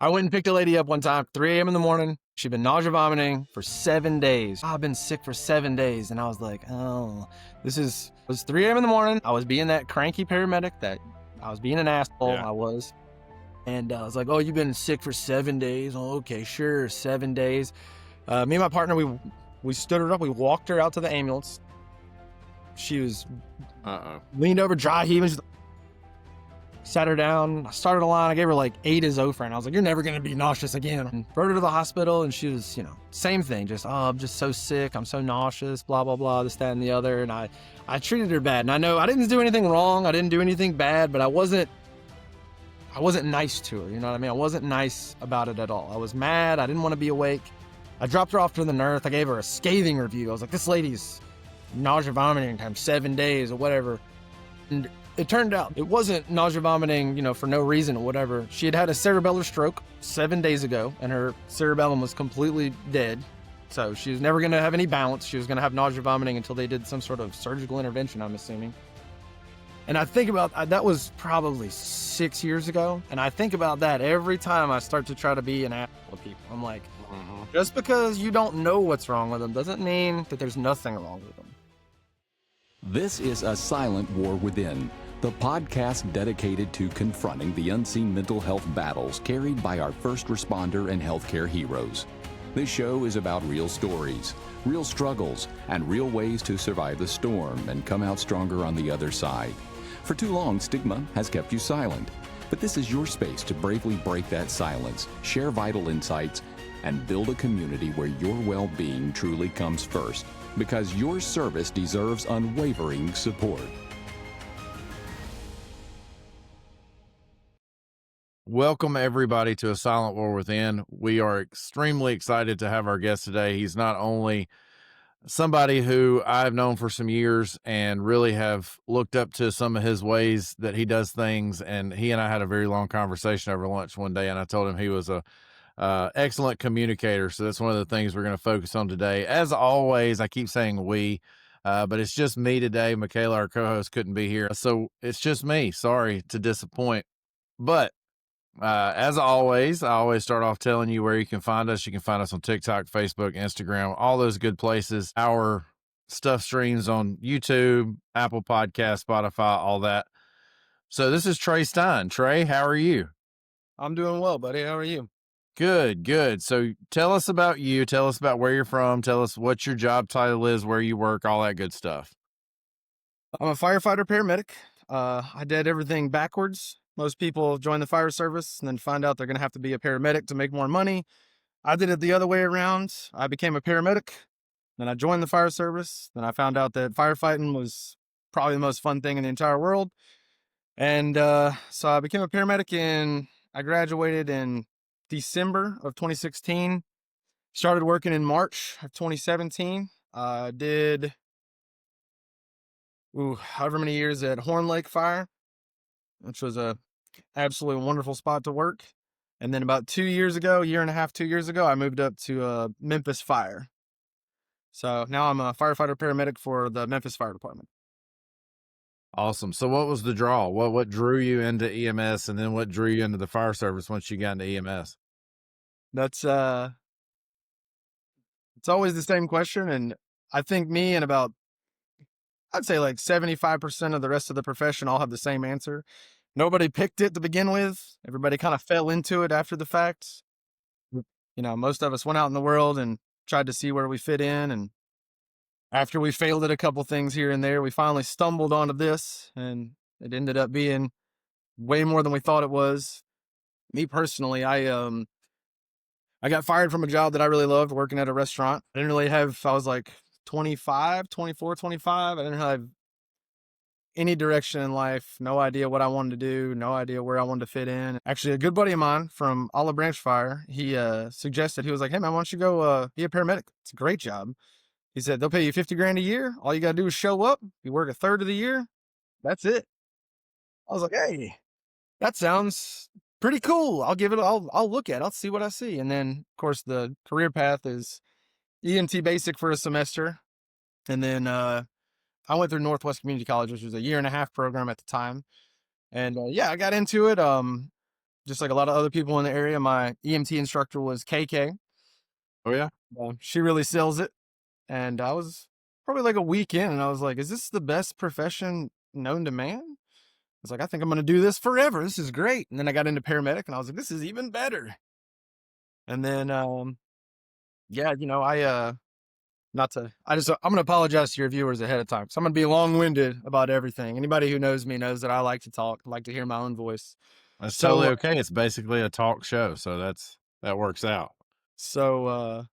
I went and picked a lady up one time, 3 a.m. in the morning. She'd been nausea vomiting for 7 days. I've been sick for 7 days. And I was like, oh, it was 3 a.m. in the morning. I was being that cranky paramedic that I was being an asshole. Yeah. I was. And I was like, oh, you've been sick for 7 days. Oh, okay, sure, 7 days. Me and my partner, we stood her up. We walked her out to the ambulance. She was leaned over, dry heaving. Sat her down, I started a line, I gave her like 8 Zofran. I was like, you're never gonna be nauseous again. And brought her to the hospital, and she was, same thing, just, oh, I'm just so sick, I'm so nauseous, blah, blah, blah, this, that, and the other. And I treated her bad. And I know I didn't do anything wrong, I didn't do anything bad, but I wasn't nice to her, you know what I mean? I wasn't nice about it at all. I was mad, I didn't want to be awake. I dropped her off to the nurse, I gave her a scathing review. I was like, this lady's nausea vomiting times 7 days or whatever. And it turned out it wasn't nausea vomiting, for no reason or whatever. She had had a cerebellar stroke 7 days ago, and her cerebellum was completely dead. So she was never going to have any balance. She was going to have nausea vomiting until they did some sort of surgical intervention, I'm assuming. And I think about, that was probably 6 years ago. And I think about that every time I start to try to be an asshole to people. I'm like, just because you don't know what's wrong with them doesn't mean that there's nothing wrong with them. This is A Silent War Within, the podcast dedicated to confronting the unseen mental health battles carried by our first responder and healthcare heroes. This show is about real stories, real struggles, and real ways to survive the storm and come out stronger on the other side. For too long, stigma has kept you silent, but this is your space to bravely break that silence, share vital insights, and build a community where your well-being truly comes first, because your service deserves unwavering support. Welcome, everybody, to A Silent War Within. We are extremely excited to have our guest today. He's not only somebody who I've known for some years and really have looked up to some of his ways that he does things, and he and I had a very long conversation over lunch one day, and I told him he was a excellent communicator. So that's one of the things we're going to focus on today. As always, I keep saying we, but it's just me today. Michaela, our co-host, couldn't be here, so it's just me. Sorry to disappoint, but as always, I always start off telling you where you can find us. You can find us on TikTok, Facebook, Instagram, all those good places. Our stuff streams on YouTube, Apple Podcasts, Spotify, all that. So this is Trae Stine. Trae, how are you? I'm doing well, buddy. How are you? Good, good. So tell us about you. Tell us about where you're from. Tell us what your job title is, where you work, all that good stuff. I'm a firefighter paramedic. I did everything backwards. Most people join the fire service and then find out they're going to have to be a paramedic to make more money. I did it the other way around. I became a paramedic. Then I joined the fire service. Then I found out that firefighting was probably the most fun thing in the entire world. And so I became a paramedic I graduated in December of 2016. Started working in March of 2017. Did however many years at Horn Lake Fire, which was a absolutely wonderful spot to work. And then about 2 years ago, year and a half, 2 years ago, I moved up to Memphis Fire. So now I'm a firefighter paramedic for the Memphis Fire Department. Awesome. So what was the draw? What drew you into EMS, and then what drew you into the fire service once you got into EMS? That's it's always the same question. And I think me and I'd say like 75% of the rest of the profession all have the same answer. Nobody picked it to begin with. Everybody kind of fell into it after the fact. Most of us went out in the world and tried to see where we fit in. And after we failed at a couple things here and there, we finally stumbled onto this, and it ended up being way more than we thought it was. Me personally, I got fired from a job that I really loved, working at a restaurant. I was like 24, 25. I didn't have any direction in life, no idea what I wanted to do, no idea where I wanted to fit in. Actually, a good buddy of mine from Olive Branch Fire, he suggested, he was like, hey man, why don't you go be a paramedic? It's a great job. He said, they'll pay you $50,000 a year. All you got to do is show up. You work a third of the year. That's it. I was like, hey, that sounds pretty cool. I'll look at it. I'll see what I see. And then, of course, the career path is EMT basic for a semester. And then I went through Northwest Community College, which was a 1.5-year program at the time. And I got into it. just like a lot of other people in the area, my EMT instructor was KK. Oh yeah. She really sells it. And I was probably like a week in, and I was like, is this the best profession known to man? I was like, I think I'm going to do this forever. This is great. And then I got into paramedic, and I was like, this is even better. And then, yeah, you know, I'm going to apologize to your viewers ahead of time. So I'm going to be long-winded about everything. Anybody who knows me knows that I like to talk, like to hear my own voice. That's So, totally okay. It's basically a talk show, so that works out. So,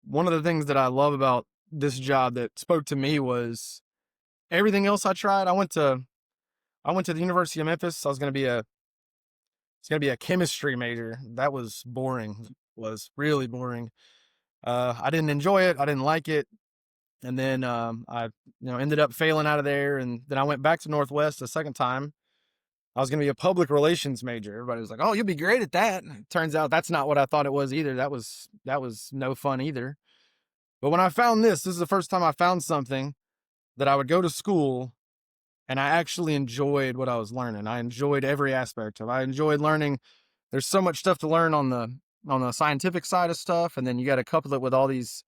one of the things that I love about this job that spoke to me was everything else I tried. I went to the University of Memphis. I was going to be a chemistry major. That was boring. Was really boring. I didn't enjoy it. I didn't like it. And then I ended up failing out of there. And then I went back to Northwest a second time. I was going to be a public relations major. Everybody was like, "Oh, you'll be great at that." And it turns out that's not what I thought it was either. That was no fun either. But when I found this is the first time I found something that I would go to school and I actually enjoyed what I was learning. I enjoyed every aspect of it. I enjoyed learning. There's so much stuff to learn on the scientific side of stuff, and then you got to couple it with all these,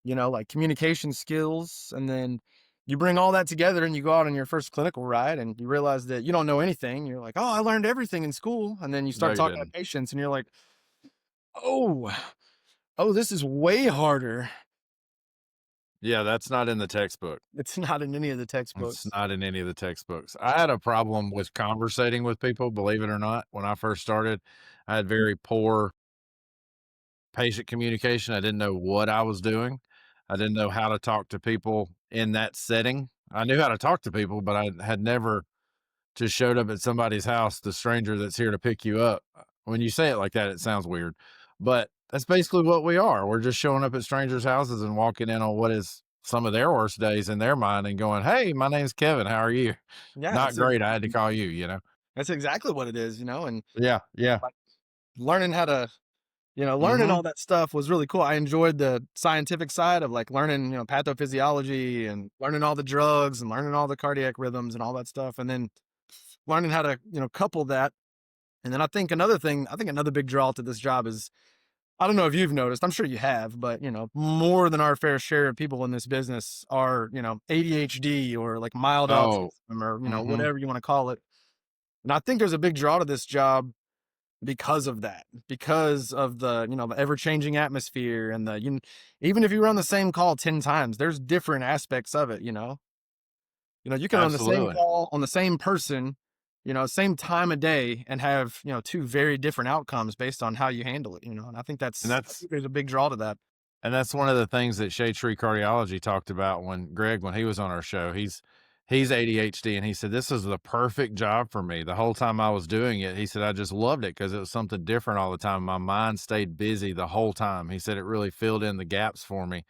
like communication skills, and then you bring all that together and you go out on your first clinical ride and you realize that you don't know anything. You're like, "Oh, I learned everything in school," and then you No, start you talking to didn't. patients, and you're like, "Oh, this is way harder." Yeah, that's not in the textbook. It's not in any of the It's textbooks. not in any of the textbooks. I had a problem with conversating with people, believe it or not. When I first started, I had very poor patient communication. I didn't know what I was doing. I didn't know how to talk to people in that setting. I knew how to talk to people, but I had never just showed up at somebody's house, the stranger that's here to pick you up. When you say it like that, it sounds weird, but that's basically what we are. We're just showing up at strangers' houses and walking in on what is some of their worst days in their mind and going, "Hey, my name's Kevin. How are you?" Yeah, Not great. I had to call you. that's exactly what it is, and Yeah. Yeah. like learning how to, learning Mm-hmm. all that stuff was really cool. I enjoyed the scientific side of like learning, pathophysiology and learning all the drugs and learning all the cardiac rhythms and all that stuff. And then learning how to, couple that. And then I think another big draw to this job is, I don't know if you've noticed, I'm sure you have, but more than our fair share of people in this business are, ADHD or like mild autism Oh. or, Mm-hmm. whatever you want to call it. And I think there's a big draw to this job because of that, because of the, the ever-changing atmosphere and even if you run the same call 10 times, there's different aspects of it. You can run the same Absolutely. call on the same person, same time of day and have, two very different outcomes based on how you handle it, and I think And I that's think there's a big draw to that. And that's one of the things that Shade Tree Cardiology talked about when he was on our show. He's ADHD, and he said, "This is the perfect job for me." The whole time I was doing it, he said, "I just loved it because it was something different all the time. My mind stayed busy the whole time." He said it really filled in the gaps for me.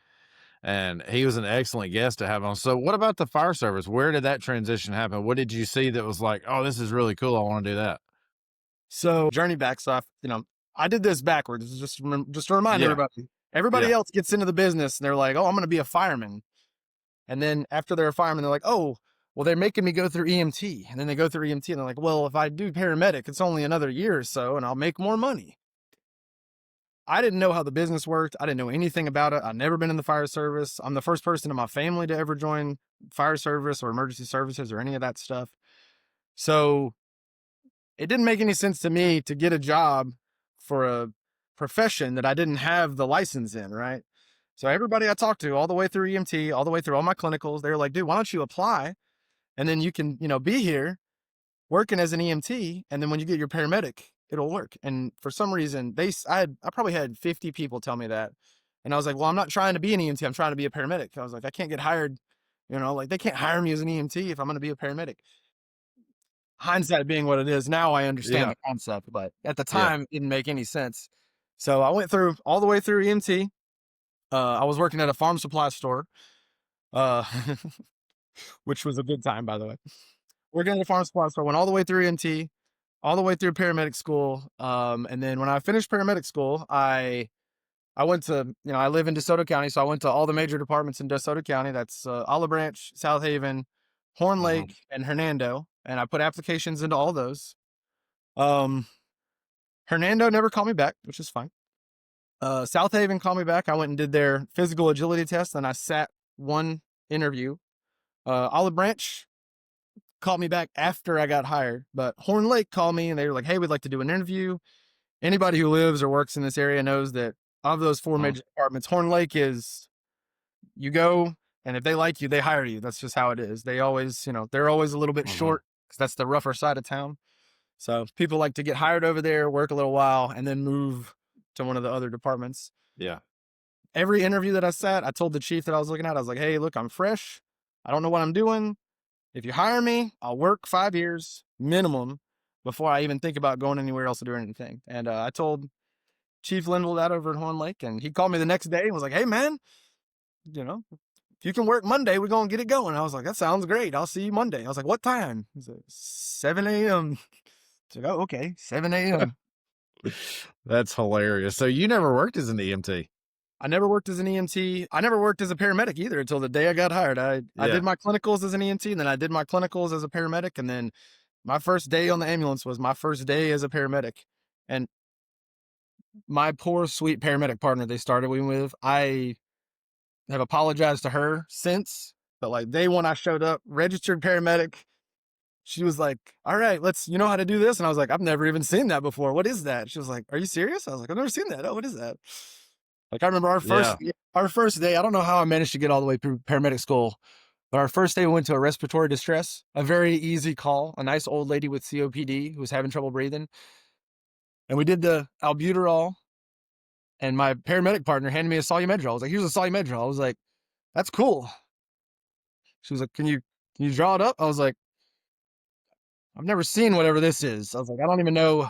And he was an excellent guest to have on. So what about the fire service? Where did that transition happen? What did you see that was like, "Oh, this is really cool. I want to do that"? So journey back. So I did this backwards. Just to remind Yeah. everybody Yeah. else gets into the business and they're like, "Oh, I'm going to be a fireman." And then after they're a fireman, they're like, "Oh, well, they're making me go through EMT." And then they go through EMT and they're like, "Well, if I do paramedic, it's only another year or so and I'll make more money." I didn't know how the business worked. I didn't know anything about it. I've never been in the fire service. I'm the first person in my family to ever join fire service or emergency services or any of that stuff. So it didn't make any sense to me to get a job for a profession that I didn't have the license in, right? So everybody I talked to all the way through EMT, all the way through all my clinicals, they were like, "Dude, why don't you apply? And then you can, be here working as an EMT. And then when you get your paramedic, it'll work." And for some reason I probably had 50 people tell me that. And I was like, "Well, I'm not trying to be an EMT. I'm trying to be a paramedic." I was like, I can't get hired, like they can't hire me as an EMT if I'm going to be a paramedic. Hindsight being what it is, now I understand Yeah. the concept, but at the Yeah. time it didn't make any sense. So I went through all the way through EMT. I was working at a farm supply store, uh, which was a good time, by the way. Working at a farm supply store, went all the way through EMT, all the way through paramedic school. And then when I finished paramedic school, I went to, I live in DeSoto County, so I went to all the major departments in DeSoto County. That's Olive Branch, South Haven, Horn Hmm. Lake, and Hernando. And I put applications into all those. Um, Hernando never called me back, which is fine. South Haven called me back. I went and did their physical agility test, and I sat one interview. Olive Branch called me back after I got hired, but Horn Lake called me and they were like, "Hey, we'd like to do an interview." Anybody who lives or works in this area knows that of those four major departments, Horn Lake is you go, and if they like you, they hire you. That's just how it is. They always, they're always a little bit short because that's the rougher side of town. So people like to get hired over there, work a little while, and then move to one of the other departments. Yeah. Every interview that I sat, I told the chief that I was looking at, I was like, "Hey, look, I'm fresh. I don't know what I'm doing. If you hire me, I'll work 5 years minimum before I even think about going anywhere else to do anything." And I told Chief Linville that over at Horn Lake, and he called me the next day and was like, "Hey, man, if you can work Monday, we're going to get it going." I was like, "That sounds great. I'll see you Monday." I was like, "What time?" He said, 7 a.m. I was like, "Oh, okay, 7 a.m. That's hilarious. So you never worked as an EMT? I never worked as an EMT. I never worked as a paramedic either until the day I got hired. I did my clinicals as an EMT, and then I did my clinicals as a paramedic, and then my first day on the ambulance was my first day as a paramedic. And my poor, sweet paramedic partner they started me with, I have apologized to her since, but like day one I showed up, registered paramedic. She was like, "All right, you know how to do this?" And I was like, "I've never even seen that before. What is that?" She was like, "Are you serious?" I was like, "I've never seen that. Oh, what is that?" Like, I remember our first day, I don't know how I managed to get all the way through paramedic school, but our first day we went to a respiratory distress, a very easy call, a nice old lady with COPD who was having trouble breathing. And we did the albuterol, and my paramedic partner handed me a Solumedrol. I was like, "Here's a Solumedrol." I was like, "That's cool." She was like, can you draw it up?" I was like, "I've never seen whatever this is." I was like, "I don't even know."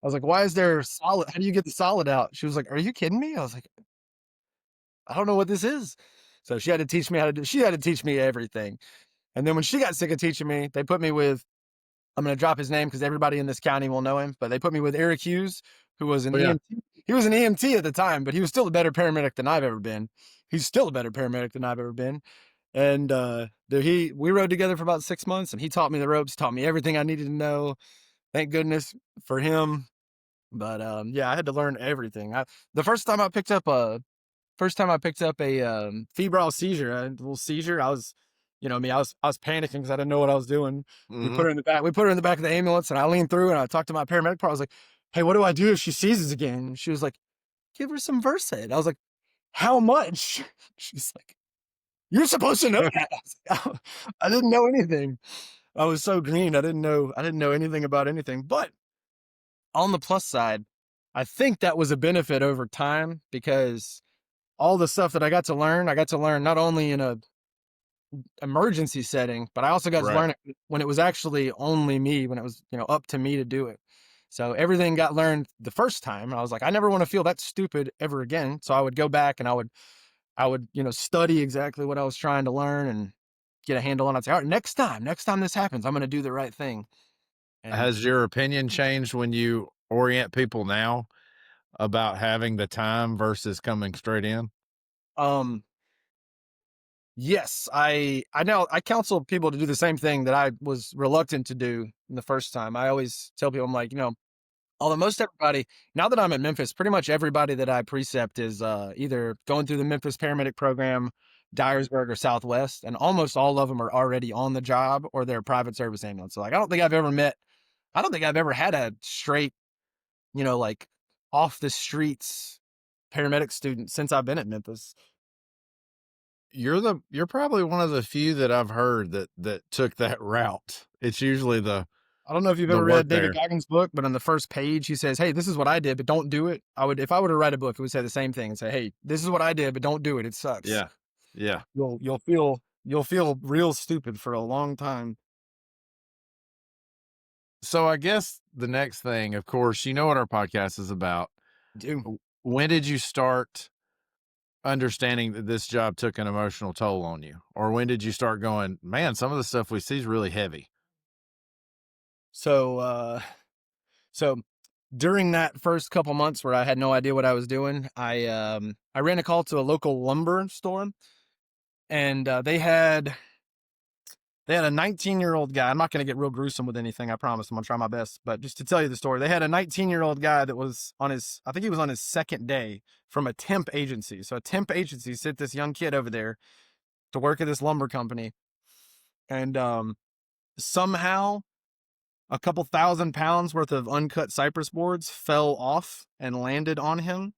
I was like, "Why is there solid? How do you get the solid out?" She was like, "Are you kidding me?" I was like, "I don't know what this is." So she had to teach me she had to teach me everything. And then when she got sick of teaching me, they put me with, I'm going to drop his name because everybody in this county will know him, but they put me with Eric Hughes, who was an EMT. He was an EMT at the time, but he was still a better paramedic than I've ever been. He's still a better paramedic than I've ever been. And we rode together for about 6 months, and he taught me the ropes, taught me everything I needed to know. Thank goodness for him. But yeah, I had to learn everything. The first time I picked up a febrile seizure, a little seizure, I was, I was panicking because I didn't know what I was doing. We put her in the back. We put her in the back of the ambulance, and I leaned through and I talked to my paramedic part. I was like, "Hey, what do I do if she seizes again?" And she was like, "Give her some Versed." I was like, "How much?" She's like, "You're supposed to know that." I didn't know anything. I was so green. I didn't know anything about anything. But on the plus side, I think that was a benefit over time because all the stuff that I got to learn not only in a emergency setting, but I also got to learn it when it was actually only me, when it was, up to me to do it. So everything got learned the first time. And I was like, I never want to feel that stupid ever again. So I would go back and I would, study exactly what I was trying to learn and get a handle on it. I'd say, all right, next time this happens, I'm going to do the right thing. And Has your opinion changed when you orient people now about having the time versus coming straight in? Yes, I counsel people to do the same thing that I was reluctant to do in the first time. I always tell people, I'm like, although most everybody, now that I'm at Memphis, pretty much everybody that I precept is either going through the Memphis paramedic program, Dyersburg, or Southwest, and almost all of them are already on the job or they're private service ambulance. So like, I don't think I've ever had a straight, like off the streets paramedic student since I've been at Memphis. You're probably one of the few that I've heard that took that route. It's usually I don't know if you've ever read David Goggins' book, but on the first page, he says, "Hey, this is what I did, but don't do it." If I were to write a book, it would say the same thing and say, "Hey, this is what I did, but don't do it. It sucks." Yeah. Yeah. You'll feel real stupid for a long time. So I guess the next thing, of course, you know what our podcast is about. When did you start understanding that this job took an emotional toll on you? Or when did you start going, man, some of the stuff we see is really heavy? So during that first couple months where I had no idea what I was doing, I ran a call to a local lumber store, and they had They had a 19-year-old guy. I'm not going to get real gruesome with anything, I promise. I'm going to try my best. But just to tell you the story, they had a 19-year-old guy that was on his, I think he was on his second day from a temp agency. So a temp agency sent this young kid over there to work at this lumber company. And somehow a couple 1,000 pounds worth of uncut cypress boards fell off and landed on him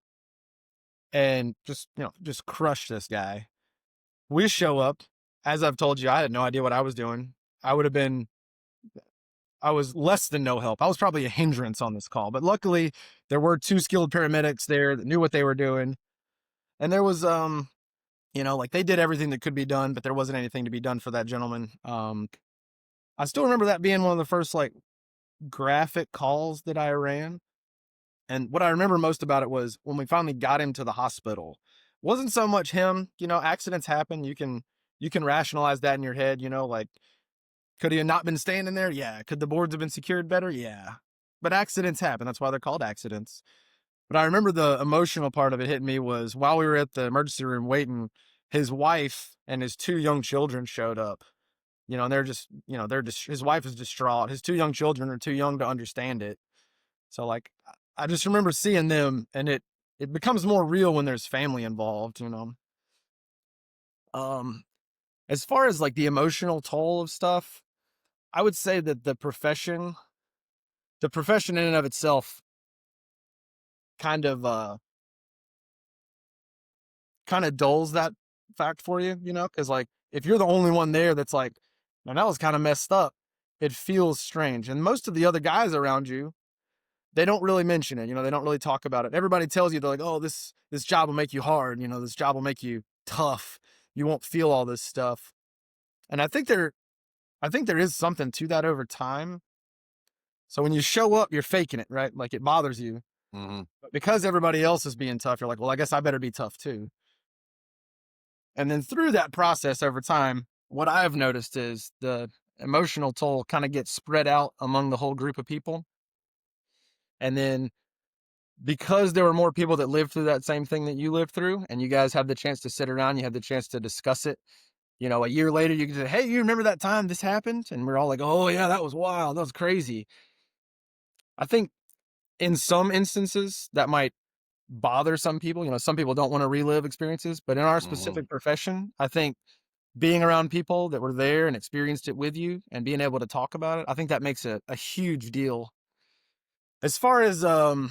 and just crushed this guy. We show up. As I've told you, I had no idea what I was doing. I was less than no help. I was probably a hindrance on this call, but luckily there were 2 skilled paramedics there that knew what they were doing. And there was, like they did everything that could be done, but there wasn't anything to be done for that gentleman. I still remember that being one of the first like graphic calls that I ran. And what I remember most about it was when we finally got him to the hospital. It wasn't so much him, accidents happen. You can rationalize that in your head, like, could he have not been standing there? Yeah. Could the boards have been secured better? Yeah. But accidents happen. That's why they're called accidents. But I remember the emotional part of it hitting me was while we were at the emergency room waiting, his wife and his 2 young children showed up, and they're just, his wife is distraught. His 2 young children are too young to understand it. So like, I just remember seeing them, and it becomes more real when there's family involved, As far as like the emotional toll of stuff, I would say that the profession in and of itself kind of dulls that fact for you, because like if you're the only one there that's like, man, that was kind of messed up, it feels strange. And most of the other guys around you, they don't really mention it, they don't really talk about it. Everybody tells you, they're like, oh, this job will make you hard, this job will make you tough. You won't feel all this stuff. And I think there is something to that over time. So when you show up, you're faking it, right? Like it bothers you. Mm-hmm. But because everybody else is being tough, you're like, well, I guess I better be tough too. And then through that process over time, what I've noticed is the emotional toll kind of gets spread out among the whole group of people. And then because there were more people that lived through that same thing that you lived through, and you guys have the chance to sit around, you have the chance to discuss it. A year later, you can say, hey, you remember that time this happened? And we're all like, oh yeah, that was wild. That was crazy. I think in some instances that might bother some people. Some people don't want to relive experiences, but in our specific profession, I think being around people that were there and experienced it with you and being able to talk about it, I think that makes a huge deal. As far as how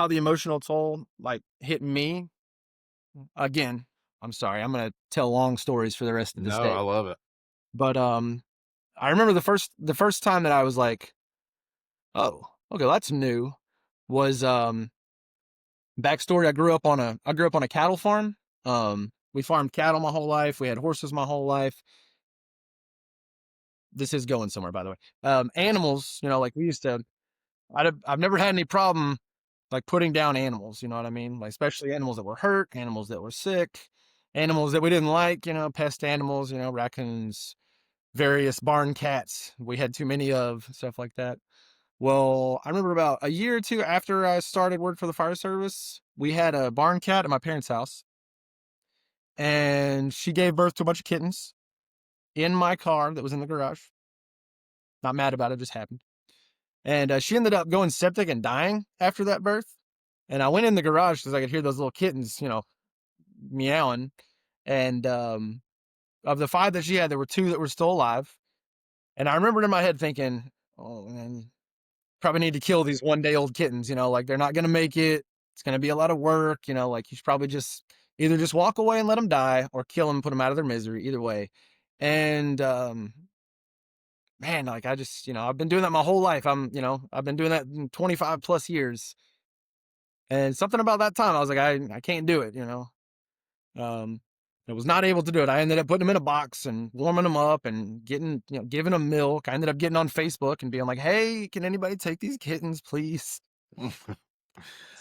the emotional toll like hit me, again, I'm sorry, I'm gonna tell long stories for the rest of this day. I love it. But I remember the first time that I was like, oh, okay, that's new, was backstory. I grew up on a cattle farm. We farmed cattle my whole life. We had horses my whole life. This is going somewhere, by the way. Animals, like we used to, I've never had any problem like putting down animals, you know what I mean? Like, especially animals that were hurt, animals that were sick, animals that we didn't like, pest animals, raccoons, various barn cats we had too many of, stuff like that. Well, I remember about a year or 2 after I started work for the fire service, we had a barn cat at my parents' house, and she gave birth to a bunch of kittens in my car that was in the garage. Not mad about it, just happened. And she ended up going septic and dying after that birth. And I went in the garage because I could hear those little kittens, meowing. And of the 5 that she had, there were 2 that were still alive. And I remembered in my head thinking, oh, man, probably need to kill these 1-day-old kittens, like they're not going to make it. It's going to be a lot of work, like you should probably just either just walk away and let them die or kill them and put them out of their misery, either way. And man, like I just, I've been doing that my whole life. I've been doing that in 25 plus years. And something about that time, I was like, I can't do it, I was not able to do it. I ended up putting them in a box and warming them up and giving them milk. I ended up getting on Facebook and being like, hey, can anybody take these kittens, please?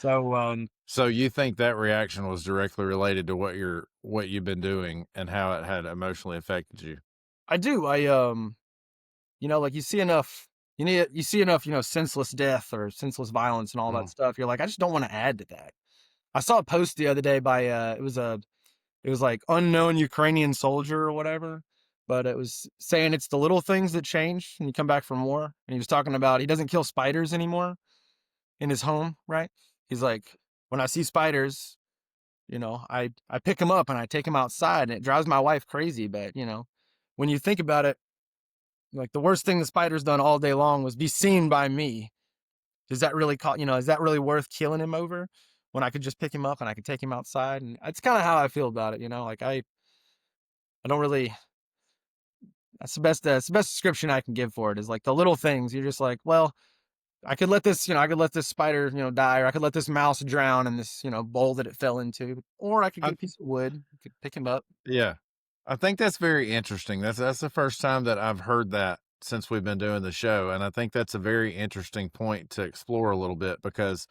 So you think that reaction was directly related to what you've been doing and how it had emotionally affected you? I do. Like you see enough, senseless death or senseless violence and all that stuff. You're like, I just don't want to add to that. I saw a post the other day by, it was like unknown Ukrainian soldier or whatever. but it was saying it's the little things that change when you come back from war. And he was talking about he doesn't kill spiders anymore in his home, right? He's like, when I see spiders, I pick them up and I take them outside, and it drives my wife crazy. But, when you think about it, like the worst thing the spider's done all day long was be seen by me. Does that really is that really worth killing him over when I could just pick him up and I could take him outside? And that's kind of how I feel about it. Like I don't really, that's the best description I can give for it is like the little things. You're just like, well, I could let this, I could let this spider, die, or I could let this mouse drown in this, bowl that it fell into, or I could get a piece of wood, could pick him up. Yeah. I think that's very interesting. That's the first time that I've heard that since we've been doing the show. And I think that's a very interesting point to explore a little bit, because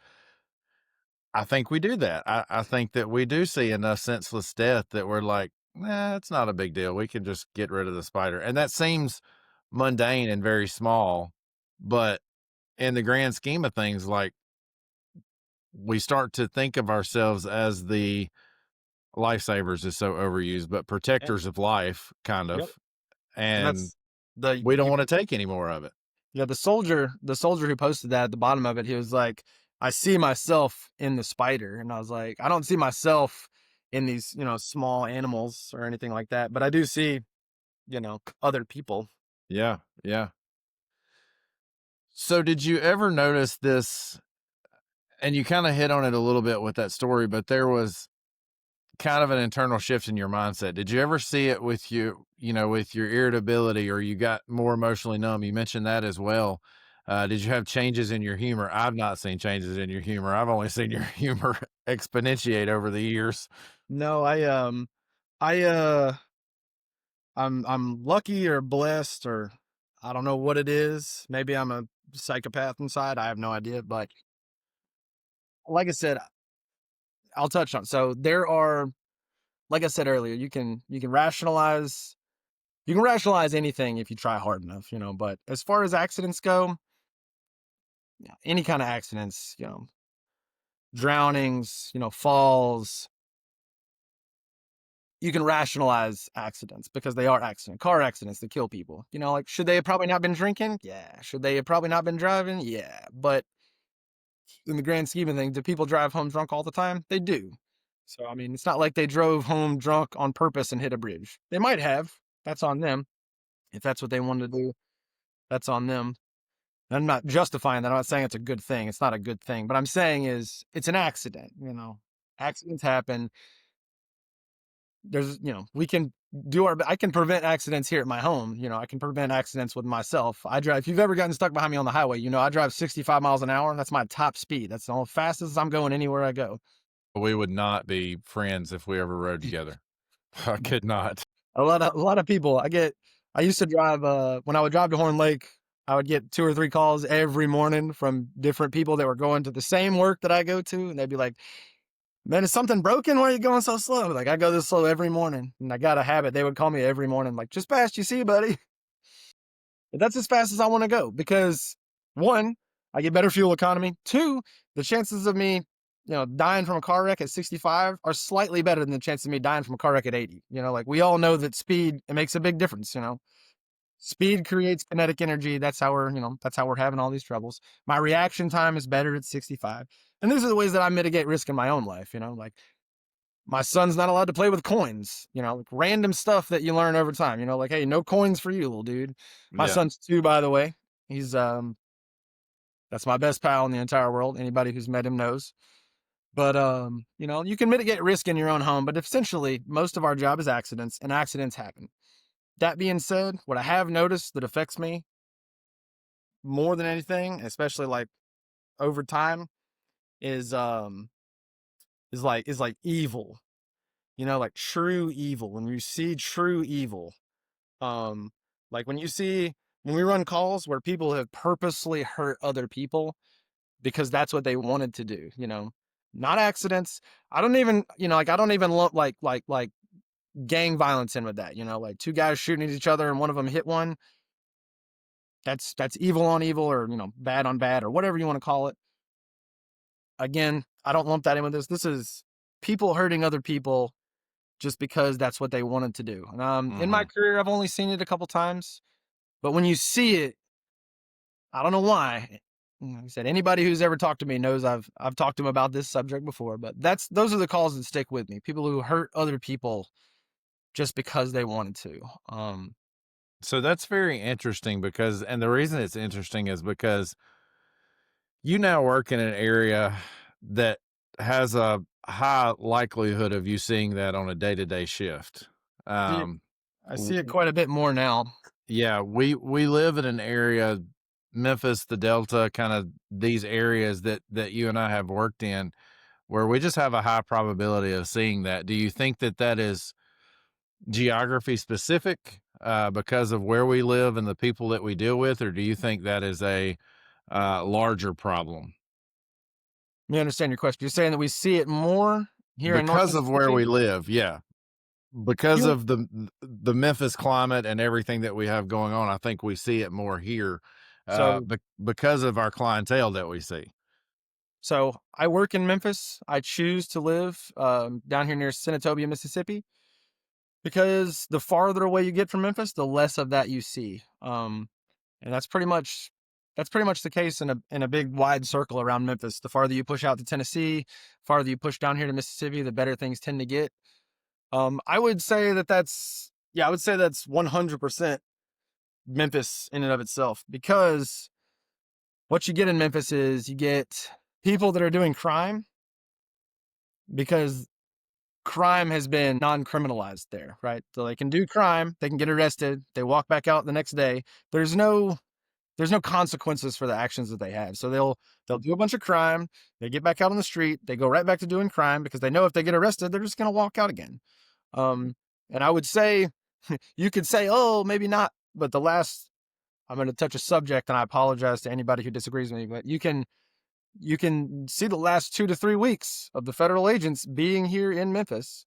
I think we do that. I think that we do see enough senseless death that we're like, it's not a big deal. We can just get rid of the spider. And that seems mundane and very small, but in the grand scheme of things, like, we start to think of ourselves as the lifesavers is so overused, but protectors of life, kind of. Yep. And that's we don't want to take any more of it. Yeah, the soldier who posted that at the bottom of it, he was like, I see myself in the spider. And I was like, I don't see myself in these, small animals or anything like that. But I do see, other people. Yeah. Yeah. So did you ever notice this? And you kind of hit on it a little bit with that story, but there was kind of an internal shift in your mindset. Did you ever see it with you, with your irritability, or you got more emotionally numb? You mentioned that as well. Did you have changes in your humor? I've not seen changes in your humor. I've only seen your humor exponentiate over the years. No, I'm lucky or blessed, or I don't know what it is. Maybe I'm a psychopath inside. I have no idea. But like I said, I'll touch on. So there are, like I said earlier, you can rationalize anything if you try hard enough, but as far as accidents go, any kind of accidents, drownings, falls, you can rationalize accidents because they are car accidents that kill people. Like, should they have probably not been drinking? Yeah. Should they have probably not been driving? Yeah. But in the grand scheme of things, do people drive home drunk all the time? They do. So, I mean, it's not like they drove home drunk on purpose and hit a bridge. They might have. That's on them. If that's what they wanted to do, that's on them. I'm not justifying that. I'm not saying it's a good thing. It's not a good thing. But I'm saying is it's an accident. Accidents happen. There's, we can I can prevent accidents here at my home. I can prevent accidents with myself. If you've ever gotten stuck behind me on the highway, I drive 65 miles an hour. That's my top speed. That's the fastest I'm going anywhere I go. We would not be friends if we ever rode together. I could not. A lot of people. I used to drive, when I would drive to Horn Lake, I would get 2 or 3 calls every morning from different people that were going to the same work that I go to. And they'd be like, man, is something broken? Why are you going so slow? Like, I go this slow every morning, and I got a habit. They would call me every morning, like, just fast you see, buddy. But that's as fast as I want to go because 1, I get better fuel economy. 2, the chances of me, dying from a car wreck at 65 are slightly better than the chances of me dying from a car wreck at 80. Like, we all know that speed, it makes a big difference. Speed creates kinetic energy. That's how we're having all these troubles. My reaction time is better at 65. And these are the ways that I mitigate risk in my own life. Like, my son's not allowed to play with coins, like random stuff that you learn over time, like, hey, no coins for you, little dude. My son's 2, by the way. He's, that's my best pal in the entire world. Anybody who's met him knows. But, you can mitigate risk in your own home, but essentially most of our job is accidents, and accidents happen. That being said, what I have noticed that affects me more than anything, especially like over time, is like evil. Like true evil. When you see true evil, like when we run calls where people have purposely hurt other people because that's what they wanted to do, not accidents. I don't even lump like gang violence in with that, like 2 guys shooting at each other and one of them hit one. That's evil on evil, or, bad on bad, or whatever you want to call it. Again, I don't lump that in with this. This is people hurting other people just because that's what they wanted to do. In my career, I've only seen it a couple times, but when you see it, I don't know why. Like I said, anybody who's ever talked to me knows I've talked to them about this subject before, but those are the calls that stick with me. People who hurt other people just because they wanted to. So that's very interesting because, and the reason it's interesting is because you now work in an area that has a high likelihood of you seeing that on a day-to-day shift. I Um, see it quite a bit more now. yeah, we live in an area, Memphis, the Delta, kind of these areas that you and I have worked in, where we just have a high probability of seeing that. Do you think that that is geography specific because of where we live and the people that we deal with, or do you think that is a larger problem? Let me understand your question. You're saying that we see it more here in North Because of where we Mississippi? live, yeah. Because You of the Memphis climate and everything that we have going on, I think we see it more here, so because of our clientele that we see. so I work in Memphis. I choose to live down here near Senatobia, Mississippi, because the farther away you get from Memphis, the less of that you see. And that's pretty much the case in a big wide circle around Memphis. The farther you push out to Tennessee, farther you push down here to Mississippi, the better things tend to get. I would say that's 100% Memphis in and of itself, because what you get in Memphis is you get people that are doing crime because crime has been non-criminalized there, right? So they can do crime, they can get arrested, they walk back out the next day. There's no consequences for the actions that they have. So they'll do a bunch of crime, they get back out on the street, they go right back to doing crime because they know if they get arrested, they're just going to walk out again. And I would say, you could say, oh, maybe not, but I'm going to touch a subject, and I apologize to anybody who disagrees with me, but you can see the last 2 to 3 weeks of the federal agents being here in Memphis.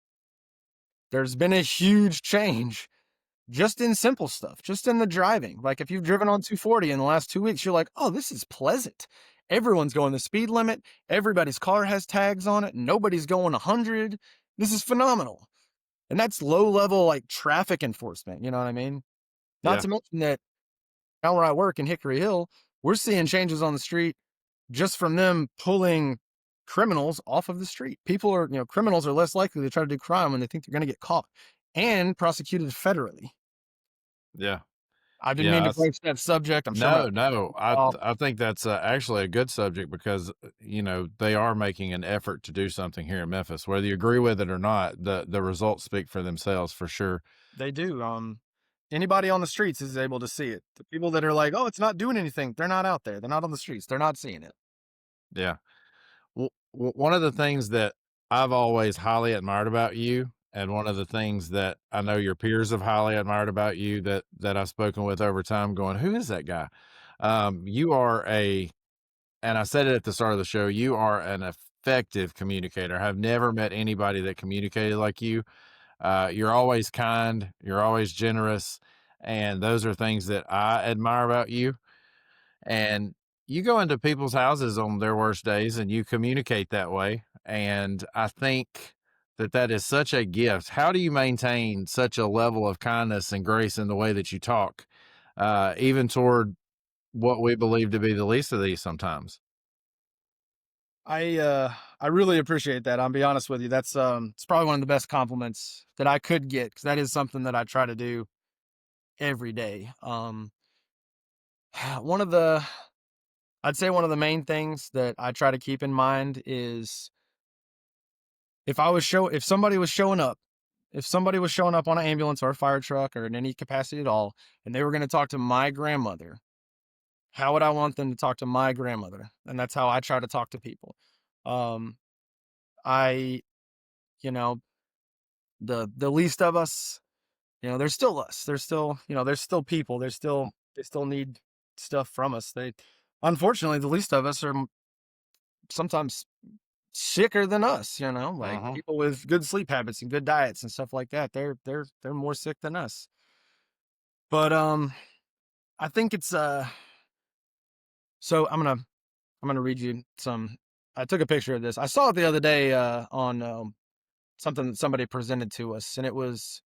There's been a huge change just in simple stuff, just in the driving. Like if you've driven on 240 in the last 2 weeks, you're like, oh, this is pleasant. Everyone's going the speed limit. Everybody's car has tags on it. Nobody's going 100. This is phenomenal. And that's low level, like traffic enforcement. You know what I mean? Not Yeah. to mention that now where I work in Hickory Hill, we're seeing changes on the street just from them pulling criminals off of the street. Criminals are less likely to try to do crime when they think they're going to get caught and prosecuted federally. Yeah. I didn't mean Yeah. to broach that subject. I'm sure No. I think that's actually a good subject because, they are making an effort to do something here in Memphis. Whether you agree with it or not, the results speak for themselves for sure. they do. Anybody on the streets is able to see it. The people that are like, oh, it's not doing anything, they're not out there. They're not on the streets. They're not seeing it. Yeah. One of the things that I've always highly admired about you, and one of the things that I know your peers have highly admired about you that I've spoken with over time, going, who is that guy? You are and I said it at the start of the show, you are an effective communicator. I've never met anybody that communicated like you. You're always kind, you're always generous, and those are things that I admire about you. And you go into people's houses on their worst days and you communicate that way. And I think that is such a gift. How do you maintain such a level of kindness and grace in the way that you talk, even toward what we believe to be the least of these sometimes? I really appreciate that. I'll be honest with you. That's it's probably one of the best compliments that I could get, because that is something that I try to do every day. One of the I'd say one of the main things that I try to keep in mind is if somebody was showing up, on an ambulance or a fire truck or in any capacity at all, and they were going to talk to my grandmother, how would I want them to talk to my grandmother? And that's how I try to talk to people. Um, I, you know, the least of us, there's still us. There's still people. They still need stuff from us. Unfortunately, the least of us are sometimes sicker than us, like Uh-huh. people with good sleep habits and good diets and stuff like that. They're more sick than us. But I think it's so I'm gonna read you some. I took a picture of this. I saw it the other day on something that somebody presented to us, and it was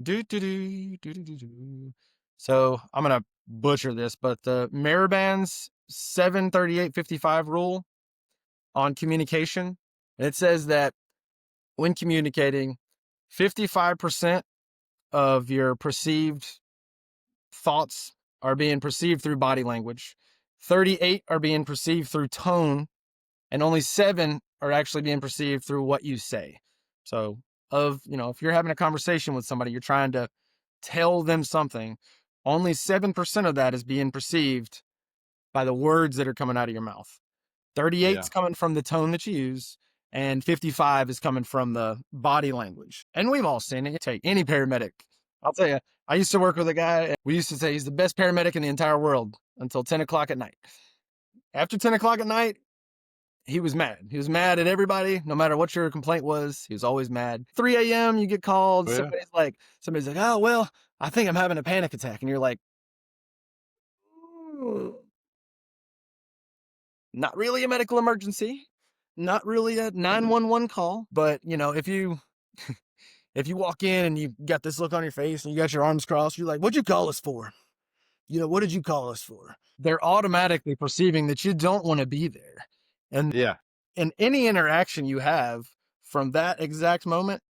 do do do do do do do. So I'm gonna butcher this, but the Mariband's 73855 rule on communication. It says that when communicating, 55% of your perceived thoughts are being perceived through body language, 38 are being perceived through tone, and only 7 are actually being perceived through what you say. So, if you're having a conversation with somebody, you're trying to tell them something, only 7% of that is being perceived by the words that are coming out of your mouth. 38 is coming from the tone that you use, and 55 is coming from the body language. And we've all seen it. Take any paramedic. I'll tell you, I used to work with a guy. We used to say he's the best paramedic in the entire world until 10 o'clock at night. After 10 o'clock at night, he was mad. He was mad at everybody, no matter what your complaint was. He was always mad. 3 a.m., you get called. Yeah. Somebody's like, oh, well, I think I'm having a panic attack. And you're like, not really a medical emergency, not really a 911 call. But, if you if you walk in and you got this look on your face and you got your arms crossed, you're like, what'd you call us for? What did you call us for? They're automatically perceiving that you don't want to be there. And in any interaction you have from that exact moment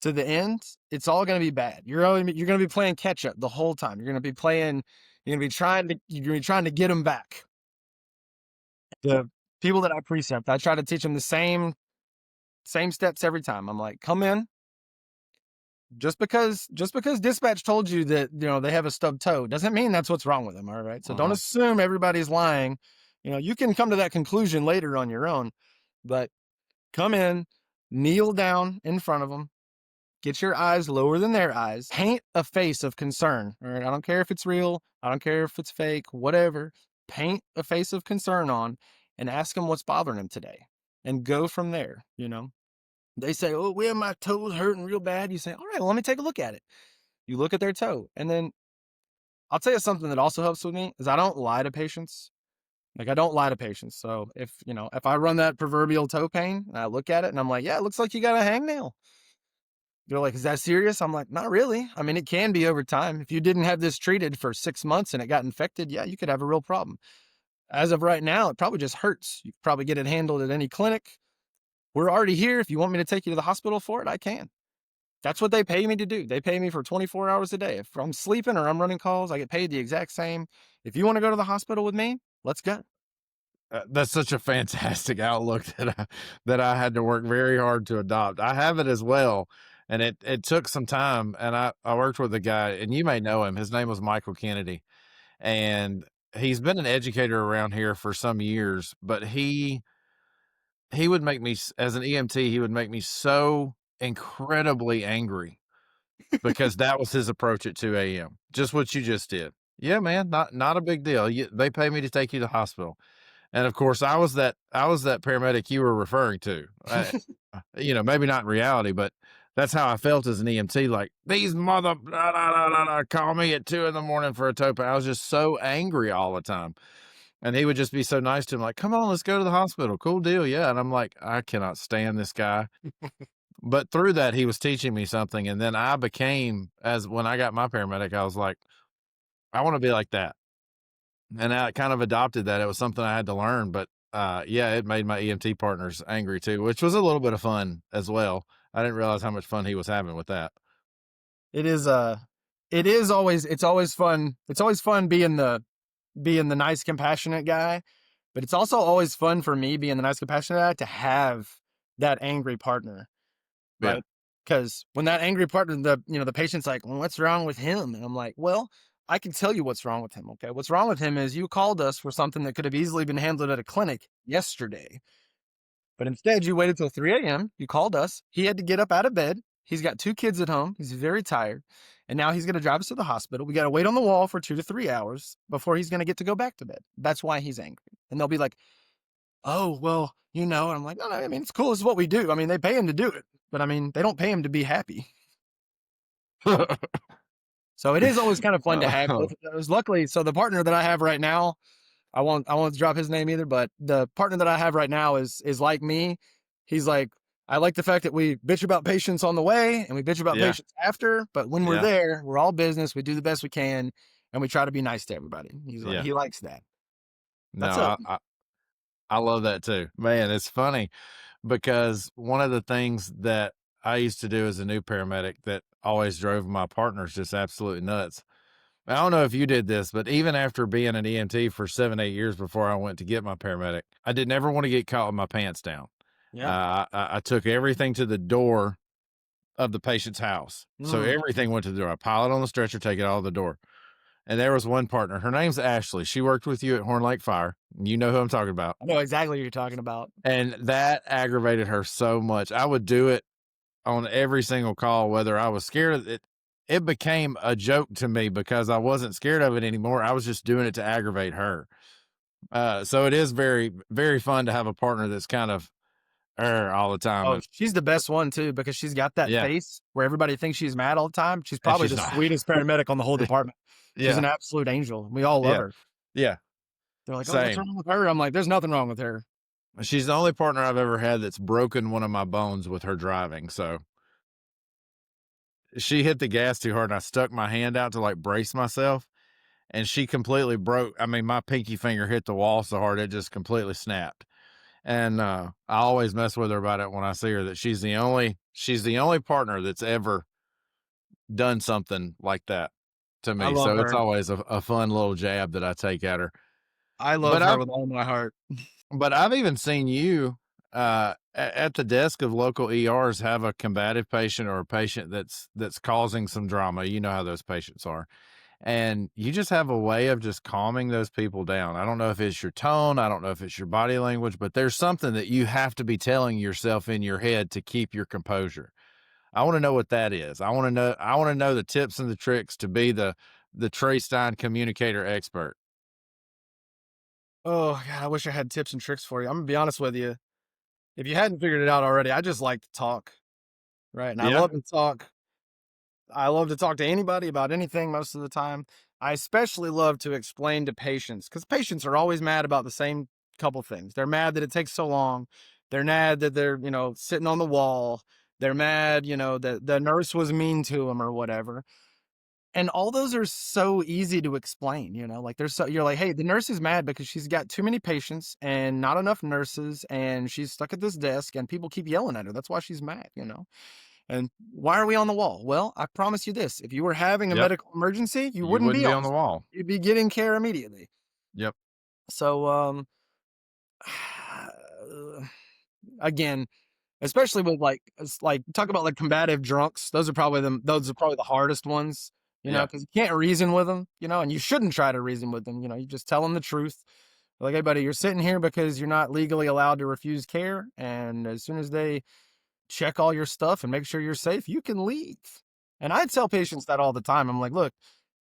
to the end, it's all going to be bad. You're going to be playing catch up the whole time. You're going to be trying to get them back. The people that I precept, I try to teach them the same steps every time. I'm like, come in. Just because dispatch told you that, they have a stubbed toe doesn't mean that's what's wrong with them. All right. So don't assume everybody's lying. You can come to that conclusion later on your own, but come in, kneel down in front of them, get your eyes lower than their eyes, paint a face of concern. All right. I don't care if it's real. I don't care if it's fake, whatever. Paint a face of concern on and ask them what's bothering them today and go from there. They say, oh, well, my toe's hurting real bad. You say, all right, well, let me take a look at it. You look at their toe. And then I'll tell you something that also helps with me is I don't lie to patients. Like, I don't lie to patients. So if I run that proverbial toe pain and I look at it and I'm like, yeah, it looks like you got a hangnail. They're like, is that serious? I'm like, not really. I mean, it can be over time. If you didn't have this treated for 6 months and it got infected, yeah, you could have a real problem. As of right now, it probably just hurts. You could probably get it handled at any clinic. We're already here. If you want me to take you to the hospital for it, I can. That's what they pay me to do. They pay me for 24 hours a day. If I'm sleeping or I'm running calls, I get paid the exact same. If you want to go to the hospital with me, let's go. That's such a fantastic outlook that I had to work very hard to adopt. I have it as well. And it took some time. And I worked with a guy, and you may know him. His name was Michael Kennedy. And he's been an educator around here for some years, but he would make me, as an EMT, he would make me so incredibly angry because that was his approach at 2 a.m. Just what you just did. Yeah, man, not a big deal. They pay me to take you to the hospital. And of course, I was that paramedic you were referring to. Maybe not in reality, but that's how I felt as an EMT. Like, these mother call me at 2 a.m. for a toe pain. I was just so angry all the time. And he would just be so nice to him, like, come on, let's go to the hospital. Cool deal. Yeah. And I'm like, I cannot stand this guy. But through that, he was teaching me something. And then I became, when I got my paramedic, I was like, I want to be like that. And I kind of adopted that. It was something I had to learn. But it made my EMT partners angry too, which was a little bit of fun as well. I didn't realize how much fun he was having with that. It's always fun. It's always fun being the nice, compassionate guy, but it's also always fun for me being the nice, compassionate guy to have that angry partner, right? Because when that angry partner, the patient's like, well, what's wrong with him? And I'm like, well, I can tell you what's wrong with him. Okay. What's wrong with him is you called us for something that could have easily been handled at a clinic yesterday. But instead you waited till 3 a.m. You called us. He had to get up out of bed. He's got 2 kids at home. He's very tired. And now he's going to drive us to the hospital. We got to wait on the wall for 2 to 3 hours before he's going to get to go back to bed. That's why he's angry. And they'll be like, oh, well, and I'm like, no, I mean, it's cool. This is what we do. I mean, they pay him to do it, but I mean, they don't pay him to be happy. So it is always kind of fun to have both of those. Luckily, so the partner that I have right now, I won't drop his name either, but the partner that I have right now is like me. He's like, I like the fact that we bitch about patients on the way and we bitch about Yeah. patients after, but when we're Yeah. there, we're all business. We do the best we can and we try to be nice to everybody. He's like, Yeah. he likes that. No, That's a, I love that too. Man, it's funny because one of the things that I used to do as a new paramedic that always drove my partners just absolutely nuts. I don't know if you did this, but even after being an EMT for 7, 8 years before I went to get my paramedic, I did never want to get caught with my pants down. yeah. I took everything to the door of the patient's house. So Mm. everything went to the door. I pile it on the stretcher, take it out of the door. And there was one partner. Her name's Ashley. She worked with you at Horn Lake Fire. You know who I'm talking about. I know exactly what you're talking about. And that aggravated her so much. I would do it on every single call, whether I was scared of it. It became a joke to me because I wasn't scared of it anymore. I was just doing it to aggravate her. So it is very, very fun to have a partner that's kind of all the time. Oh, she's the best one too, because she's got that Yeah. face where everybody thinks she's mad all the time. She's And probably she's the not. sweetest paramedic on the whole department. She's an Yeah. absolute angel. We all love Yeah. her. Yeah. They're like, oh, what's Same. wrong with her? I'm like, there's nothing wrong with her. She's the only partner I've ever had that's broken one of my bones with her driving. So she hit the gas too hard and I stuck my hand out to like brace myself and she completely broke. I mean, my pinky finger hit the wall so hard it just completely snapped. And I always mess with her about it when I see her that she's the only partner that's ever done something like that to I me. love So it's her. always a fun little jab that I take at her. I love But her with all my heart. I've even seen you at the desk of local ERs have a combative patient or a patient that's causing some drama. You know how those patients are. And you just have a way of just calming those people down. I don't know if it's your tone, I don't know if it's your body language, but there's something that you have to be telling yourself in your head to keep your composure. I want to know what that is. I want to know the tips and the tricks to be the Trae Stein communicator expert. Oh, God, I wish I had tips and tricks for you. I'm going to be honest with you. If you hadn't figured it out already, I just like to talk. Right. And I Yeah. love to talk. I love to talk to anybody about anything most of the time. I especially love to explain to patients because patients are always mad about the same couple things. They're mad that it takes so long. They're mad that they're, sitting on the wall. They're mad, that the nurse was mean to them or whatever. And all those are so easy to explain, like you're like, hey, the nurse is mad because she's got too many patients and not enough nurses and she's stuck at this desk and people keep yelling at her. That's why she's mad, And why are we on the wall? Well, I promise you this, if you were having a Yep. medical emergency, you You wouldn't be on the wall. You'd be getting care immediately. Yep. So, again, especially with talk about like combative drunks. Those are probably the hardest ones, Yeah. because you can't reason with them, and you shouldn't try to reason with them. You just tell them the truth. Like, hey, buddy, you're sitting here because you're not legally allowed to refuse care. And as soon as they check all your stuff and make sure you're safe, you can leave. And I tell patients that all the time. I'm like, look,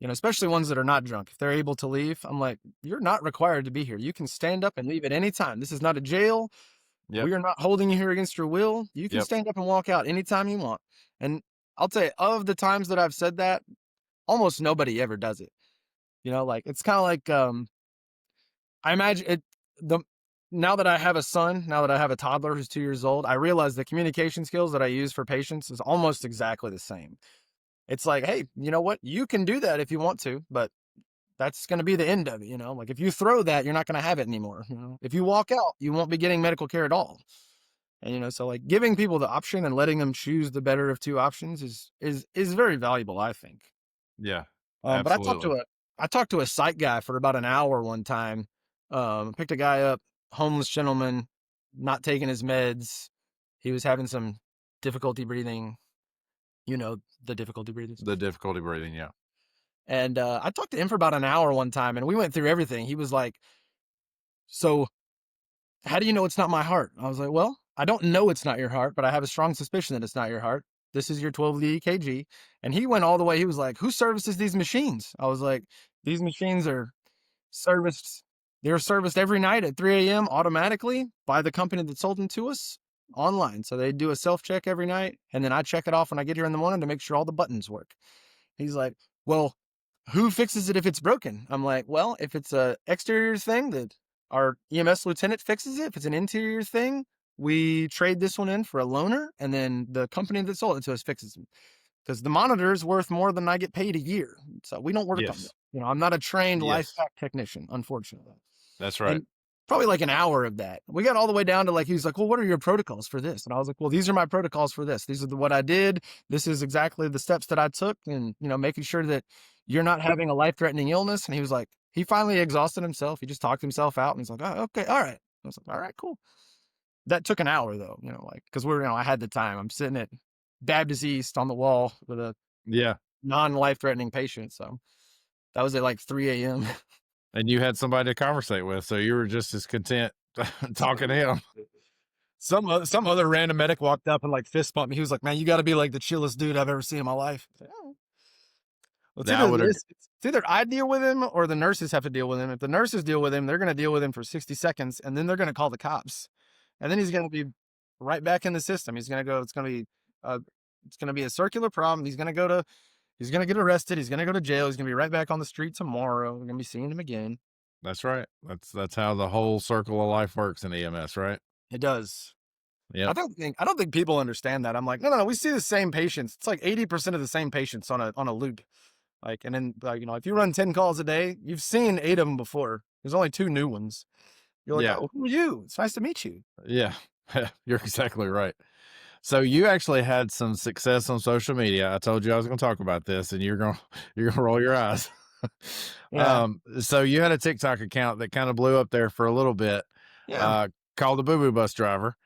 especially ones that are not drunk, if they're able to leave, I'm like, you're not required to be here. You can stand up and leave at any time. This is not a jail. Yep. We are not holding you here against your will. You can Yep. stand up and walk out anytime you want. And I'll tell you, of the times that I've said that, almost nobody ever does it. It's kind of like, I imagine it, now that I have a son, now that I have a toddler who's 2 years old, I realize the communication skills that I use for patients is almost exactly the same. It's like, hey, you know what? You can do that if you want to, but that's going to be the end of it. Like if you throw that, you're not going to have it anymore. If you walk out, you won't be getting medical care at all. And, so like giving people the option and letting them choose the better of two options is very valuable, I think. Yeah. But Absolutely. I talked to a psych guy for about an hour one time. Picked a guy up, homeless gentleman, not taking his meds. He was having some difficulty breathing. The difficulty breathing. The difficulty breathing. Yeah. And I talked to him for about an hour one time, and we went through everything. He was like, so how do you know it's not my heart? I was like, well, I don't know it's not your heart, but I have a strong suspicion that it's not your heart. This is your 12 lead EKG. And he went all the way. He was like, who services these machines? I was like, these machines are serviced. They're serviced every night at 3 a.m. automatically by the company that sold them to us online. So they do a self-check every night. And then I check it off when I get here in the morning to make sure all the buttons work. He's like, well, who fixes it if it's broken? I'm like, well, if it's a exterior thing that our EMS lieutenant fixes it, if it's an interior thing, we trade this one in for a loaner, and then the company that sold it to us fixes them. Because the monitor is worth more than I get paid a year. So we don't work on them. Yes. I'm not a trained life Yes. pack technician, unfortunately. That's right. And probably like an hour of that. We got all the way down to he was like, well, what are your protocols for this? And I was like, well, these are my protocols for this. These are what I did. This is exactly the steps that I took, and, making sure that you're not having a life-threatening illness. And he was like, he finally exhausted himself. He just talked himself out, and he's like, oh, okay, all right. I was like, all right, cool. That took an hour though, because I had the time. I'm sitting at Baptist East on the wall with a non-life-threatening patient. So that was at like 3 a.m. And you had somebody to conversate with, so you were just as content talking to him. Some other random medic walked up and fist bumped me. He was like, man, you got to be like the chillest dude I've ever seen in my life. I said, oh. Well, it's either I deal with him or the nurses have to deal with him. If the nurses deal with him, they're going to deal with him for 60 seconds, and then they're going to call the cops. And then he's going to be right back in the system. He's going to go, it's going to be a circular problem. He's going to get arrested. He's going to go to jail. He's going to be right back on the street tomorrow. We're going to be seeing him again. That's right. That's how the whole circle of life works in EMS, right? It does. Yeah. I don't think people understand that. I'm like, no, we see the same patients. It's like 80% of the same patients on a loop. And then, if you run 10 calls a day, you've seen 8 of them before. There's only 2 new ones. You're like, oh, who are you? It's nice to meet you. Yeah, you're exactly right. So you actually had some success on social media. I told you I was going to talk about this, and you're going to roll your eyes. Yeah. So you had a TikTok account that kind of blew up there for a little bit, called the Boo Boo Bus Driver,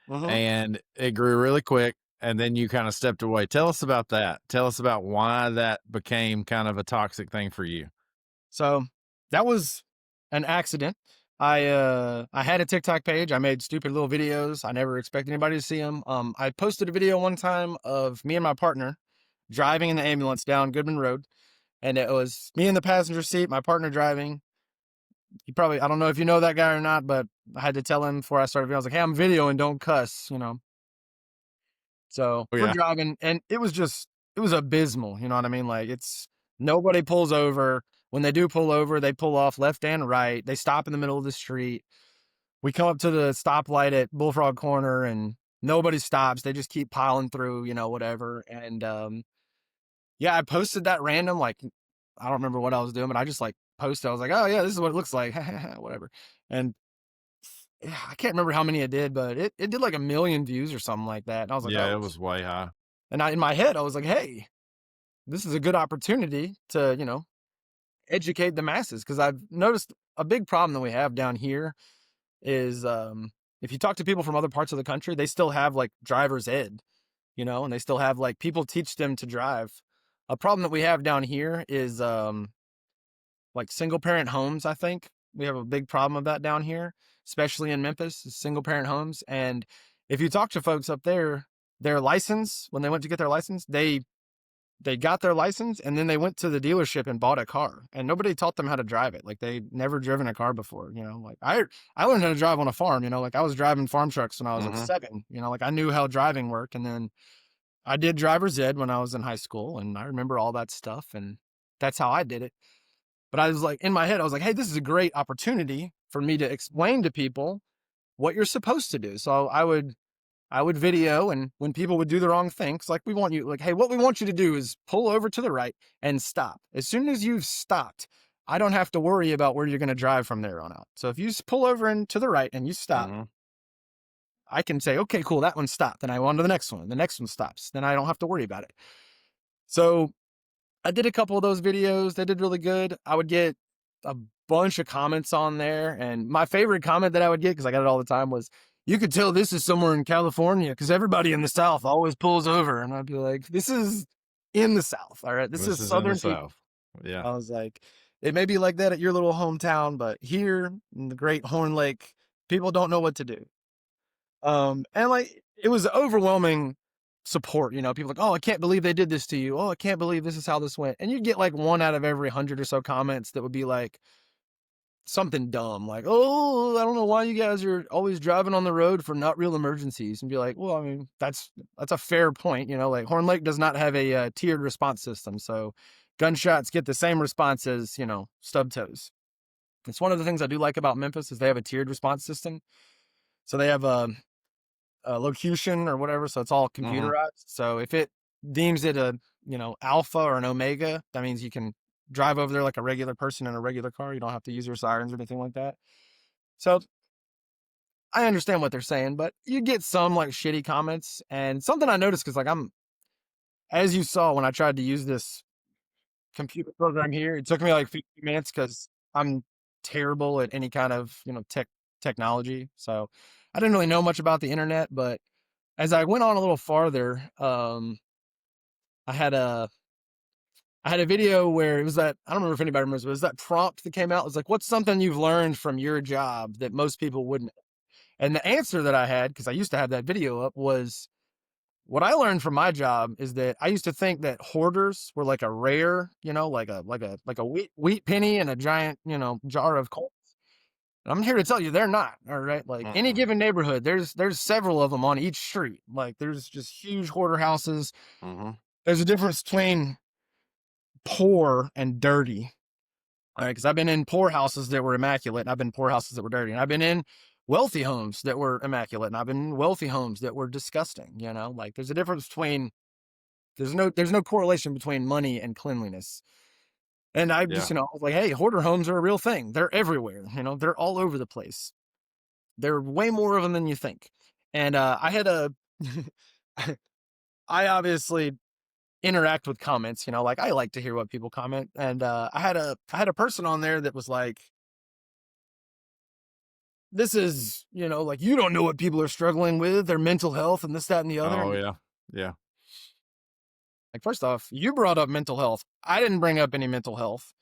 and it grew really quick. And then you kind of stepped away. Tell us about that. Tell us about why that became kind of a toxic thing for you. So that was an accident. I had a TikTok page. I made stupid little videos. I never expected anybody to see them. I posted a video one time of me and my partner driving in the ambulance down Goodman Road. And it was me in the passenger seat, my partner driving. I don't know if you know that guy or not, but I had to tell him before I started video. I was like, hey, I'm videoing, don't cuss, So we're driving, and it was abysmal. You know what I mean? Nobody pulls over. When they do pull over, they pull off left and right. They stop in the middle of the street. We come up to the stoplight at Bullfrog Corner, and nobody stops. They just keep piling through, whatever. And I posted that random, I don't remember what I was doing, but I just posted. I was like, oh yeah, this is what it looks like, whatever. And I can't remember how many it did, but it did like 1 million views or something like that. And I was like, it was way high. And in my head, I was like, hey, this is a good opportunity to, educate the masses. Cause I've noticed a big problem that we have down here is, if you talk to people from other parts of the country, they still have driver's ed, and they still have people teach them to drive. A problem that we have down here is, single parent homes. I think we have a big problem of that down here, especially in Memphis, single parent homes. And if you talk to folks up there, their license, when they went to get their license, they got their license and then they went to the dealership and bought a car, and nobody taught them how to drive it. They never driven a car before, I learned how to drive on a farm, I was driving farm trucks when I was 7, I knew how driving worked. And then I did driver's ed when I was in high school, and I remember all that stuff, and that's how I did it. But I was in my head, I was like, hey, this is a great opportunity for me to explain to people what you're supposed to do. So I would video, and when people would do the wrong things, we want you, hey, what we want you to do is pull over to the right and stop. As soon as you've stopped, I don't have to worry about where you're going to drive from there on out. So if you just pull over and to the right and you stop, I can say, okay, cool, that one stopped. Then I go on to the next one. The next one stops. Then I don't have to worry about it. So I did a couple of those videos. They did really good. I would get a bunch of comments on there. And my favorite comment that I would get, because I got it all the time, was, you could tell this is somewhere in California because everybody in the South always pulls over. And I'd be like, this is in the South. All right. This is Southern South. Yeah. I was like, it may be like that at your little hometown, but here in the Great Horn Lake, people don't know what to do. And it was overwhelming support. People like, oh, I can't believe they did this to you. Oh, I can't believe this is how this went. And you'd get 1 out of every 100 or so comments that would be something dumb, oh, I don't know why you guys are always driving on the road for not real emergencies. And be like, well, I mean, that's a fair point. Horn Lake does not have a tiered response system. So gunshots get the same response as, stub toes. It's one of the things I do like about Memphis is they have a tiered response system. So they have locution or whatever, so it's all computerized. So if it deems it a alpha or an omega, that means you can drive over there like a regular person in a regular car. You don't have to use your sirens or anything like that. So I understand what they're saying, but you get some like shitty comments. And something I noticed, because like as you saw when I tried to use this computer program here, it took me like 15 minutes because I'm terrible at any kind of technology. So I didn't really know much about the internet, but as I went on a little farther, I had a video where it was that, I don't remember if anybody remembers, but it was that prompt that came out. It was like, what's something you've learned from your job that most people wouldn't? And the answer that I had, because I used to have that video up, was what I learned from my job is that I used to think that hoarders were like a rare, like a wheat penny in a giant, jar of coal. And I'm here to tell you they're not. All right. Like any given neighborhood, there's several of them on each street. Like there's just huge hoarder houses. There's a difference between poor and dirty. All right, because I've been in poor houses that were immaculate, and I've been in poor houses that were dirty, and I've been in wealthy homes that were immaculate, and I've been in wealthy homes that were disgusting. Like there's a difference between there's no correlation between money and cleanliness. And I just was like, hey, hoarder homes are a real thing. They're everywhere. They're all over the place. There are way more of them than you think. And I had I obviously interact with comments, like I like to hear what people comment. And I had a person on there that was like, this is, like, you don't know what people are struggling with, their mental health and this, that, and the other. Oh yeah. Yeah. Like, first off, you brought up mental health. I didn't bring up any mental health.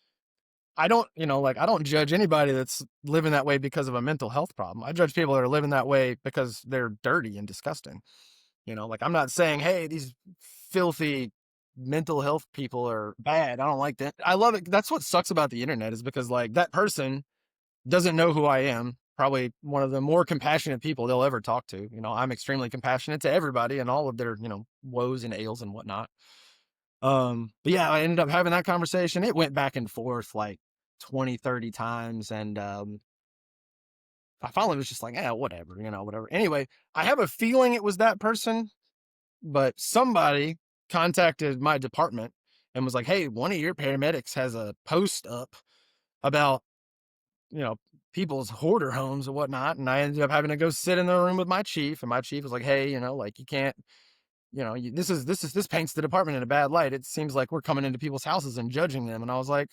I don't, I don't judge anybody that's living that way because of a mental health problem. I judge people that are living that way because they're dirty and disgusting. Like I'm not saying, hey, these filthy mental health people are bad. I don't like that. I love it. That's what sucks about the internet, is because like that person doesn't know who I am. Probably one of the more compassionate people they'll ever talk to. I'm extremely compassionate to everybody and all of their, woes and ails and whatnot. But yeah, I ended up having that conversation. It went back and forth like 20, 30 times. And, I finally was just like, whatever, whatever. Anyway, I have a feeling it was that person, but somebody contacted my department and was like, hey, one of your paramedics has a post up about, people's hoarder homes and whatnot. And I ended up having to go sit in the room with my chief, and my chief was like, hey, like you can't, this paints the department in a bad light. It seems like we're coming into people's houses and judging them. And I was like,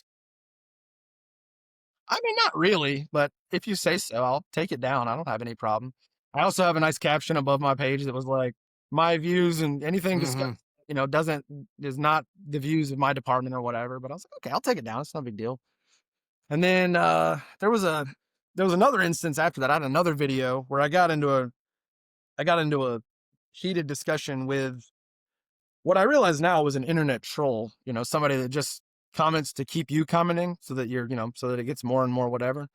I mean, not really, but if you say so, I'll take it down. I don't have any problem. I also have a nice caption above my page that was like, my views and anything discussed, is not the views of my department or whatever. But I was like, okay, I'll take it down. It's no big deal. And then there was another instance after that. I had another video where I got into a heated discussion with what I realize now was an internet troll, somebody that just comments to keep you commenting so that so that it gets more and more whatever.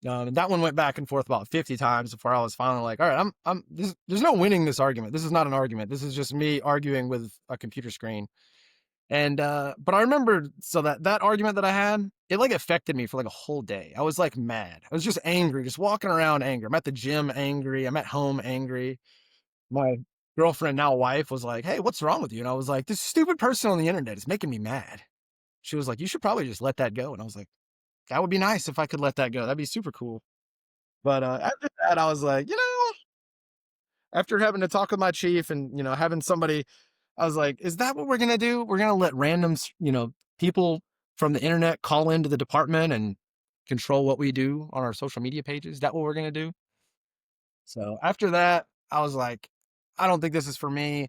And that one went back and forth about 50 times before I was finally like, all right, there's no winning this argument. This is not an argument. This is just me arguing with a computer screen. And, but I remember, so that argument that I had, it like affected me for like a whole day. I was like mad. I was just angry, just walking around angry. I'm at the gym angry. I'm at home angry. My girlfriend, now wife, was like, hey, what's wrong with you? And I was like, this stupid person on the internet is making me mad. She was like, you should probably just let that go. And I was like, that would be nice if I could let that go. That'd be super cool. But after that, I was like, after having to talk with my chief and, having somebody, I was like, is that what we're going to do? We're going to let random, people from the internet call into the department and control what we do on our social media pages? Is that what we're going to do? So after that, I was like, I don't think this is for me.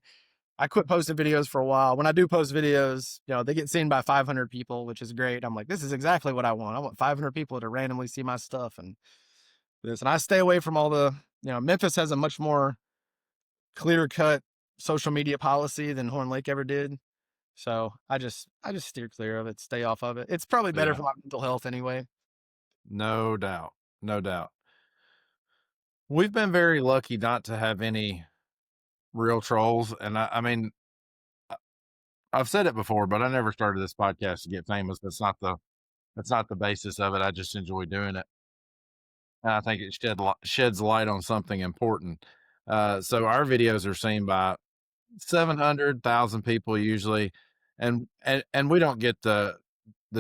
I quit posting videos for a while. When I do post videos, they get seen by 500 people, which is great. I'm like, this is exactly what I want. I want 500 people to randomly see my stuff and this. And I stay away from all the, Memphis has a much more clear cut social media policy than Horn Lake ever did. So I just steer clear of it, stay off of it. It's probably better for my mental health anyway. No doubt. No doubt. We've been very lucky not to have any real trolls. And I mean, I've said it before, but I never started this podcast to get famous. That's not the basis of it. I just enjoy doing it. And I think it sheds light on something important. So our videos are seen by 700,000 people usually, and we don't get the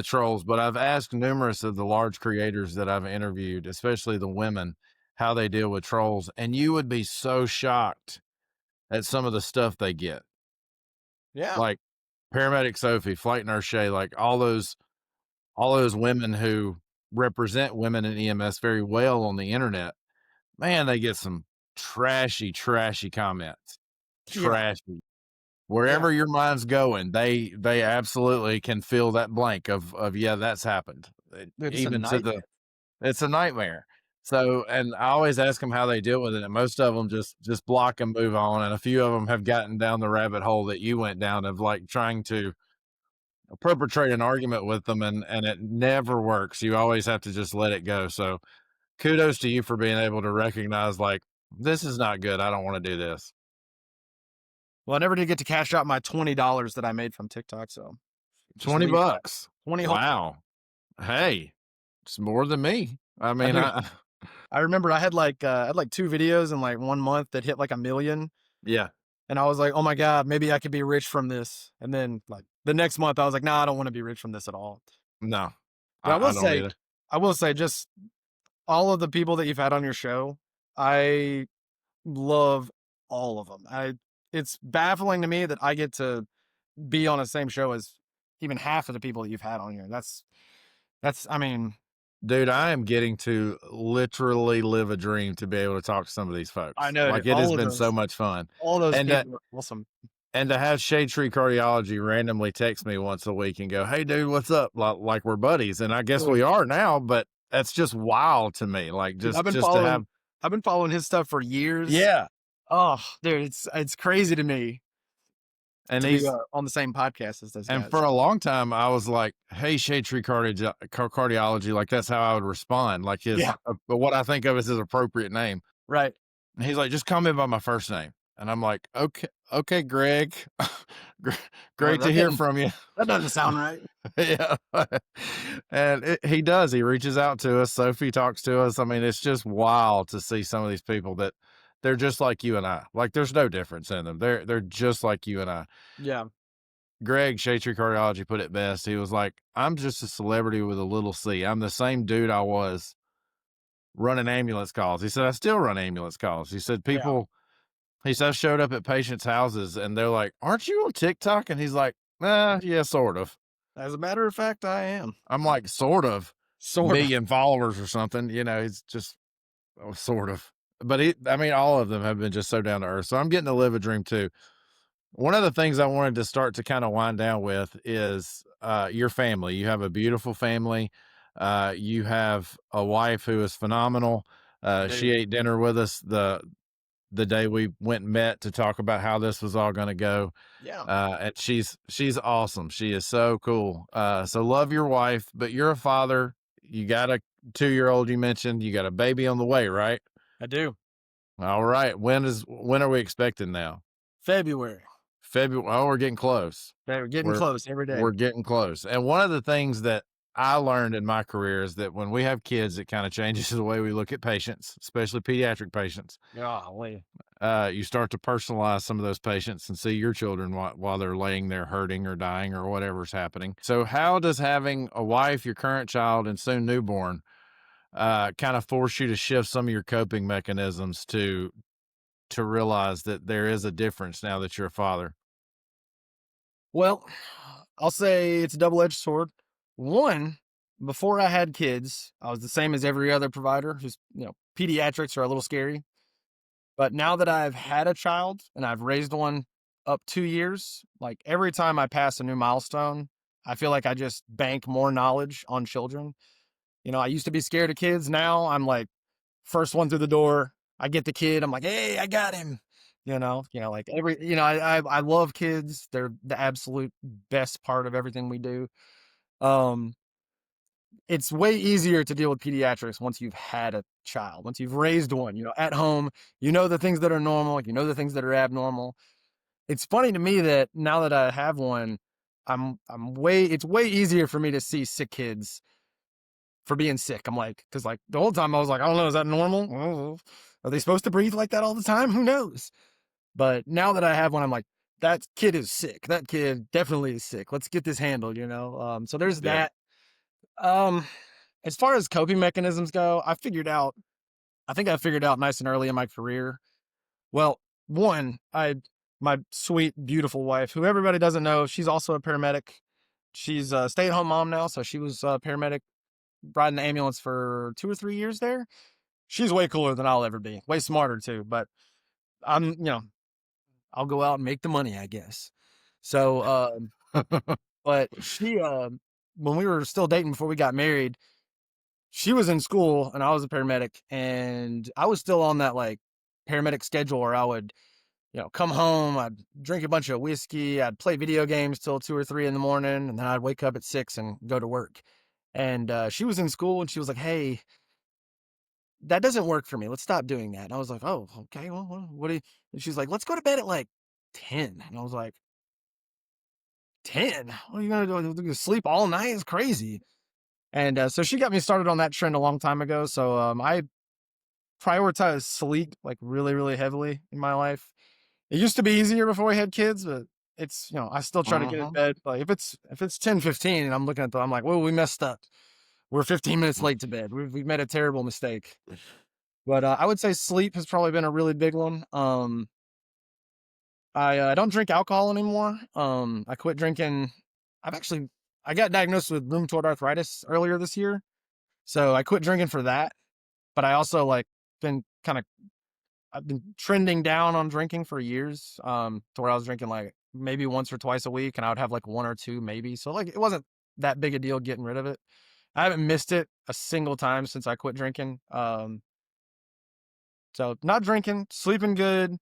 trolls, but I've asked numerous of the large creators that I've interviewed, especially the women, how they deal with trolls, and you would be so shocked at some of the stuff they get. Yeah. Like Paramedic Sophie, Flight Nurse Shay, like all those women who represent women in EMS very well on the internet. Man, they get some trashy, trashy comments. Yeah. Trashy. Yeah. Wherever your mind's going, they absolutely can fill that blank of yeah, that's happened. Dude, it's a Even to nightmare. it's a nightmare. So, and I always ask them how they deal with it, and most of them just block and move on, and a few of them have gotten down the rabbit hole that you went down of like trying to perpetrate an argument with them, and it never works. You always have to just let it go. So, kudos to you for being able to recognize like this is not good. I don't want to do this. Well, I never did get to cash out my $20 that I made from TikTok, so just 20 leave that. bucks. 20 whole. Wow. Hey, it's more than me. I mean, do. I remember I had like 2 videos in like 1 month that hit like 1 million, yeah, and I was like, "Oh my god, maybe I could be rich from this." And then like the next month I was like, "Nah, I don't want to be rich from this at all." no, But I don't either. I will say just all of the people that you've had on your show, I love all of them. It's baffling to me that I get to be on the same show as even half of the people that you've had on here. I mean, Dude, I am getting to literally live a dream to be able to talk to some of these folks. I know, Like dude, it has been so much fun. all those And people are awesome. and to have Shade Tree Cardiology randomly text me once a week and go, "Hey, dude, what's up?" Like we're buddies, and I guess Cool. we are now. But that's just wild to me. Like Dude, just to have, I've been following his stuff for years. yeah. Oh, dude, it's crazy to me And to he's be on the same podcast as those and guys. for a long time, I was like, "Hey, Shade Tree Cardiology," like that's how I would respond, like his Yeah. what I think of as his appropriate name. Right. And he's like, "Just call me by my first name." And I'm like, okay, Greg. Great to hear from you. That doesn't sound right. Yeah. And he does. He reaches out to us. Sophie talks to us. I mean, it's just wild to see some of these people that they're just like you and I. Like, there's no difference in them. They're just like you and I. Yeah. Greg, Shade Tree Cardiology, put it best. He was like, "I'm just a celebrity with a little C. I'm the same dude I was running ambulance calls." He said, "I still run ambulance calls." He said, he said, "I showed up at patients' houses and they're like, 'Aren't you on TikTok?' And he's like, 'Yeah, sort of.'" As a matter of fact, I am. I'm like, "Sort of. Sort of. Million followers or something." You know, he's just sort of. But I mean, all of them have been just so down to earth. So I'm getting to live a dream too. One of the things I wanted to start to kind of wind down with is your family. You have a beautiful family. You have a wife who is phenomenal. She ate dinner with us the day we went and met to talk about how this was all going to go. Yeah. And she's awesome. She is so cool. So love your wife, but you're a father. You got a 2-year-old you mentioned. You got a baby on the way, right? I do. All right. When are we expecting now? February. February. Oh, we're getting close. We're getting close every day. We're getting close. And one of the things that I learned in my career is that when we have kids, it kind of changes the way we look at patients, especially pediatric patients. Golly. You start to personalize some of those patients and see your children while they're laying there hurting or dying or whatever's happening. So how does having a wife, your current child, and soon newborn kind of force you to shift some of your coping mechanisms to realize that there is a difference now that you're a father? Well, I'll say it's a double-edged sword. One, before I had kids, I was the same as every other provider. Just, pediatrics are a little scary. But now that I've had a child and I've raised one up 2 years, like every time I pass a new milestone, I feel like I just bank more knowledge on children. I used to be scared of kids. Now I'm like, first one through the door. I get the kid. I'm like, hey, I got him. Like I love kids. They're the absolute best part of everything we do. It's way easier to deal with pediatrics once you've had a child, once you've raised one, at home, the things that are normal, the things that are abnormal. It's funny to me that now that I have one, it's way easier for me to see sick kids for being sick. I'm like, cause like the whole time I was like, I don't know, is that normal? Are they supposed to breathe like that all the time? Who knows? But now that I have one, I'm like, that kid is sick. That kid definitely is sick. Let's get this handled, you know? So there's Yeah. that. Um, as far as coping mechanisms go, I think I figured out nice and early in my career. Well, one, my sweet, beautiful wife, who everybody doesn't know, she's also a paramedic. She's a stay-at-home mom now, so she was a paramedic riding the ambulance for 2 or 3 years there. She's way cooler than I'll ever be, way smarter too. But I'll go out and make the money, I guess. So, but she, when we were still dating before we got married, she was in school and I was a paramedic, and I was still on that like paramedic schedule where I would, come home, I'd drink a bunch of whiskey, I'd play video games till 2 or 3 in the morning, and then I'd wake up at 6 and go to work. And she was in school and she was like, "Hey, that doesn't work for me. Let's stop doing that." And I was like, "Oh, okay. Well, what do you?" And she's like, "Let's go to bed at like 10." And I was like, 10? What are you gonna do? You're gonna sleep all night? It's crazy. And so she got me started on that trend a long time ago. So I prioritize sleep like really, really heavily in my life. It used to be easier before we had kids, but it's, I still try to get in bed. Like if it's 10:15 and I'm looking at I'm like, "Whoa, we messed up. We're 15 minutes late to bed. We've made a terrible mistake." But I would say sleep has probably been a really big one. I don't drink alcohol anymore. I quit drinking. I got diagnosed with rheumatoid arthritis earlier this year, so I quit drinking for that. But I also like been kind of I've been trending down on drinking for years. To where I was drinking like maybe once or twice a week, and I would have like one or two maybe. So like it wasn't that big a deal getting rid of it. I haven't missed it a single time since I quit drinking. So not drinking, sleeping good.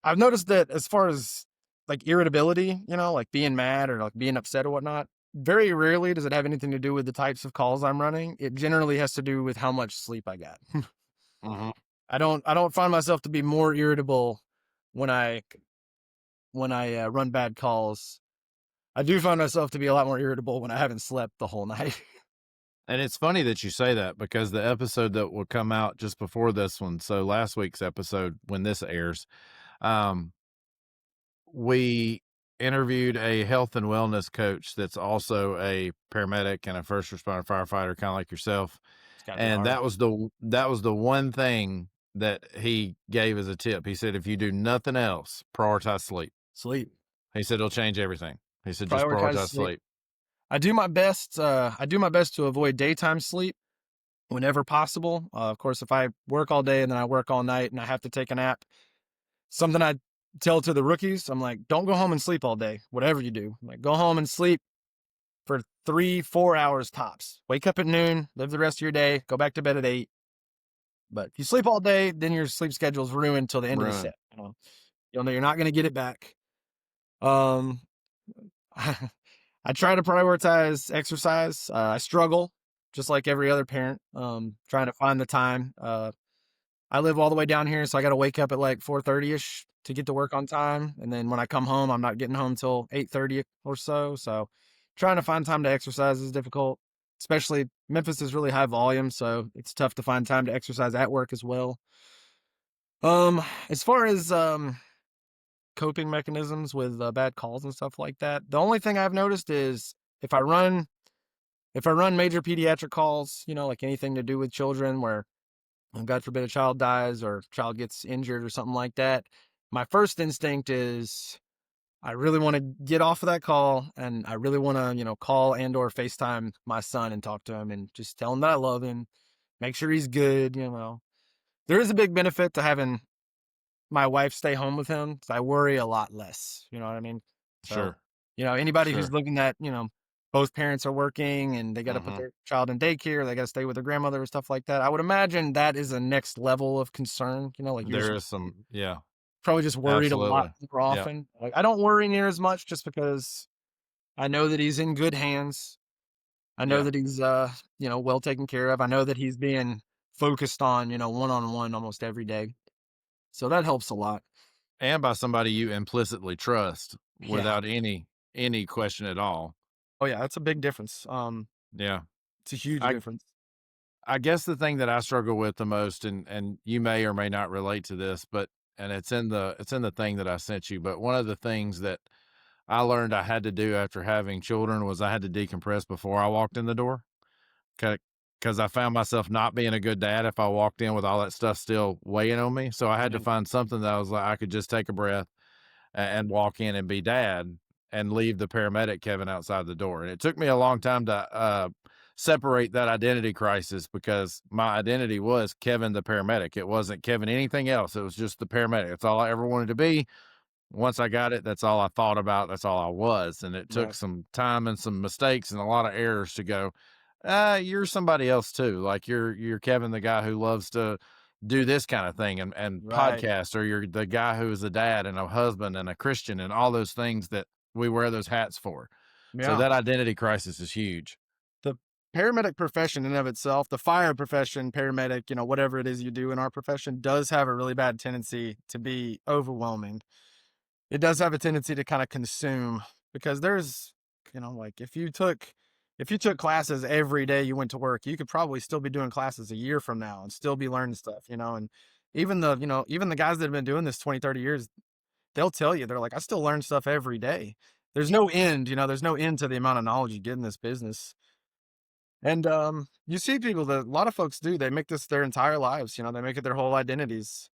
I've noticed that as far as like irritability, like being mad or like being upset or whatnot, very rarely does it have anything to do with the types of calls I'm running. It generally has to do with how much sleep I got. I don't find myself to be more irritable when I run bad calls. I do find myself to be a lot more irritable when I haven't slept the whole night. And it's funny that you say that because the episode that will come out just before this one, so last week's episode when this airs, um, we interviewed a health and wellness coach that's also a paramedic and a first responder firefighter, kind of like yourself. It's gotta be And hard. that was the one thing that he gave as a tip. He said, if you do nothing else, prioritize sleep. Sleep. He said, it'll change everything. He said, just Prioritize prioritize sleep. sleep. I do my best. I do my best to avoid daytime sleep whenever possible. Of course, if I work all day and then I work all night and I have to take a nap, something I tell to the rookies, I'm like, don't go home and sleep all day. Whatever you do, I'm like, go home and sleep for 3-4 hours tops. Wake up at noon, live the rest of your day, go back to bed at 8. But if you sleep all day, then your sleep schedule's ruined till the end of the set. You'll know you're not going to get it back. Um, I try to prioritize exercise. I struggle, just like every other parent, trying to find the time. I live all the way down here, so I got to wake up at like 4:30ish to get to work on time. And then when I come home, I'm not getting home till 8:30 or so. So trying to find time to exercise is difficult, especially Memphis is really high volume, so it's tough to find time to exercise at work as well. As far as coping mechanisms with bad calls and stuff like that, the only thing I've noticed is if I run major pediatric calls, like anything to do with children where God forbid a child dies or a child gets injured or something like that, my first instinct is I really want to get off of that call and I really want to, call and or FaceTime my son and talk to him and just tell him that I love him, make sure he's good. There is a big benefit to having my wife stay home with him. I worry a lot less. You know what I mean? So, Sure. anybody Sure. who's looking at, both parents are working and they got to put their child in daycare, they got to stay with their grandmother and stuff like that. I would imagine that is a next level of concern. Like There is some, yeah, probably just worried a lot absolutely. more often. Like I don't worry near as much just because I know that he's in good hands. I know Yeah. that he's well taken care of. I know that he's being focused on, one-on-one almost every day. So that helps a lot. And by somebody you implicitly trust Yeah. without any question at all. Oh yeah, that's a big difference. Yeah. It's a huge I difference. I guess the thing that I struggle with the most, and you may or may not relate to this, but and it's in the thing that I sent you, but one of the things that I learned I had to do after having children was I had to decompress before I walked in the door. Because I found myself not being a good dad if I walked in with all that stuff still weighing on me. So I had to Yeah. find something that I was like, I could just take a breath and walk in and be dad and leave the paramedic Kevin outside the door. And it took me a long time to separate that identity crisis because my identity was Kevin the paramedic. It wasn't Kevin anything else. It was just the paramedic. That's all I ever wanted to be. Once I got it, that's all I thought about. That's all I was. And it took Right. some time and some mistakes and a lot of errors to go, you're somebody else too. Like you're Kevin, the guy who loves to do this kind of thing and Right. podcast, or you're the guy who is a dad and a husband and a Christian and all those things that we wear those hats for. So Yeah. that identity crisis is huge. The paramedic profession in and of itself, the fire profession, paramedic, whatever it is you do in our profession, does have a really bad tendency to be overwhelming. It does have a tendency to kind of consume because there's, like if you took classes every day you went to work, you could probably still be doing classes a year from now and still be learning stuff, and even the guys that have been doing this 20, 30 years, they'll tell you, they're like, I still learn stuff every day. There's no end, there's no end to the amount of knowledge you get in this business. And you see people that a lot of folks do, they make this their entire lives, they make it their whole identities.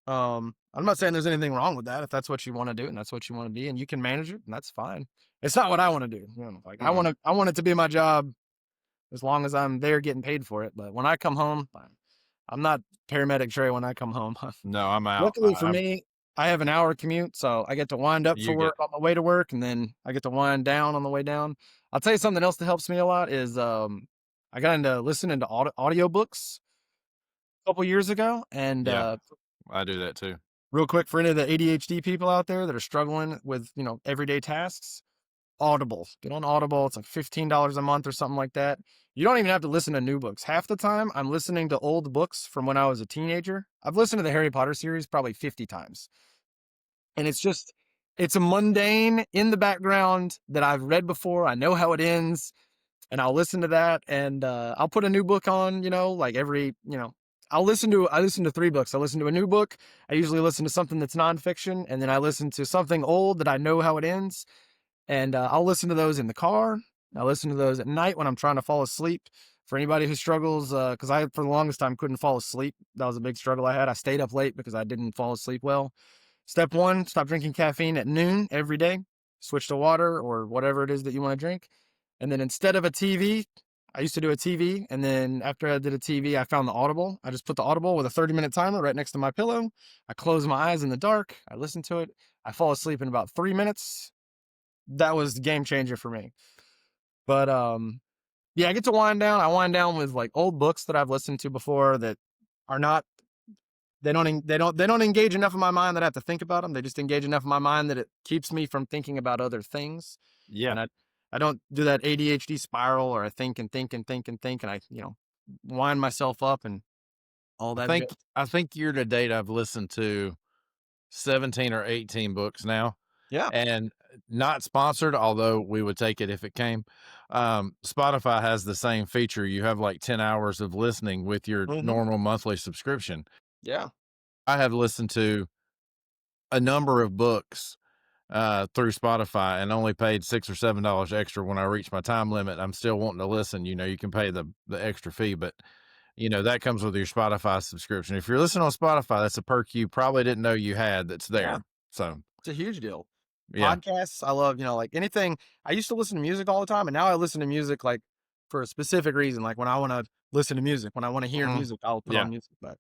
I'm not saying there's anything wrong with that if that's what you want to do and that's what you want to be and you can manage it, and that's fine. It's not what I want to do. Like I Mm. want to I want it to be my job as long as I'm there getting paid for it. But when I come home, I'm not paramedic Trae when I come home. No, I'm out. Luckily for me, I have an hour commute, so I get to wind up for You get, work on my way to work, and then I get to wind down on the way down. I'll tell you something else that helps me a lot is I got into listening to audiobooks a couple years ago, and yeah, I do that too. real quick for any of the ADHD people out there that are struggling with, everyday tasks, Audible. Get on Audible. It's like $15 a month or something like that. You don't even have to listen to new books. Half the time, I'm listening to old books from when I was a teenager. I've listened to the Harry Potter series probably 50 times. And it's a mundane in the background that I've read before. I know how it ends, and I'll listen to that, and I'll put a new book on, like I listen to 3 books. I listen to a new book. I usually listen to something that's nonfiction, and then I listen to something old that I know how it ends. And I'll listen to those in the car. I listen to those at night when I'm trying to fall asleep. For anybody who struggles, because I, for the longest time, couldn't fall asleep. That was a big struggle I had. I stayed up late because I didn't fall asleep well. Step 1, stop drinking caffeine at noon every day. Switch to water or whatever it is that you want to drink. And then instead of a TV, I used to do a TV. And then after I did a TV, I found the Audible. I just put the Audible with a 30-minute timer right next to my pillow. I close my eyes in the dark. I listen to it. I fall asleep in about 3 minutes. That was the game changer for me. But yeah, I get to wind down. I wind down with like old books that I've listened to before that are not, they don't engage enough of my mind that I have to think about them. They just engage enough of my mind that it keeps me from thinking about other things. Yeah. And I don't do that ADHD spiral, or I think and think and think and think, and I wind myself up and all that. I think year to date I've listened to 17 or 18 books now. Yeah. And not sponsored, although we would take it if it came. Spotify has the same feature. You have like 10 hours of listening with your normal monthly subscription. Yeah. I have listened to a number of books through Spotify and only paid $6 or $7 extra when I reach my time limit. I'm still wanting to listen. You can pay the extra fee, but that comes with your Spotify subscription. If you're listening on Spotify, that's a perk you probably didn't know you had that's there. Yeah. So it's a huge deal. Yeah. Podcasts, I love, like anything. I used to listen to music all the time, and now I listen to music like for a specific reason. Like when I want to listen to music, when I want to hear music, I'll put on music. But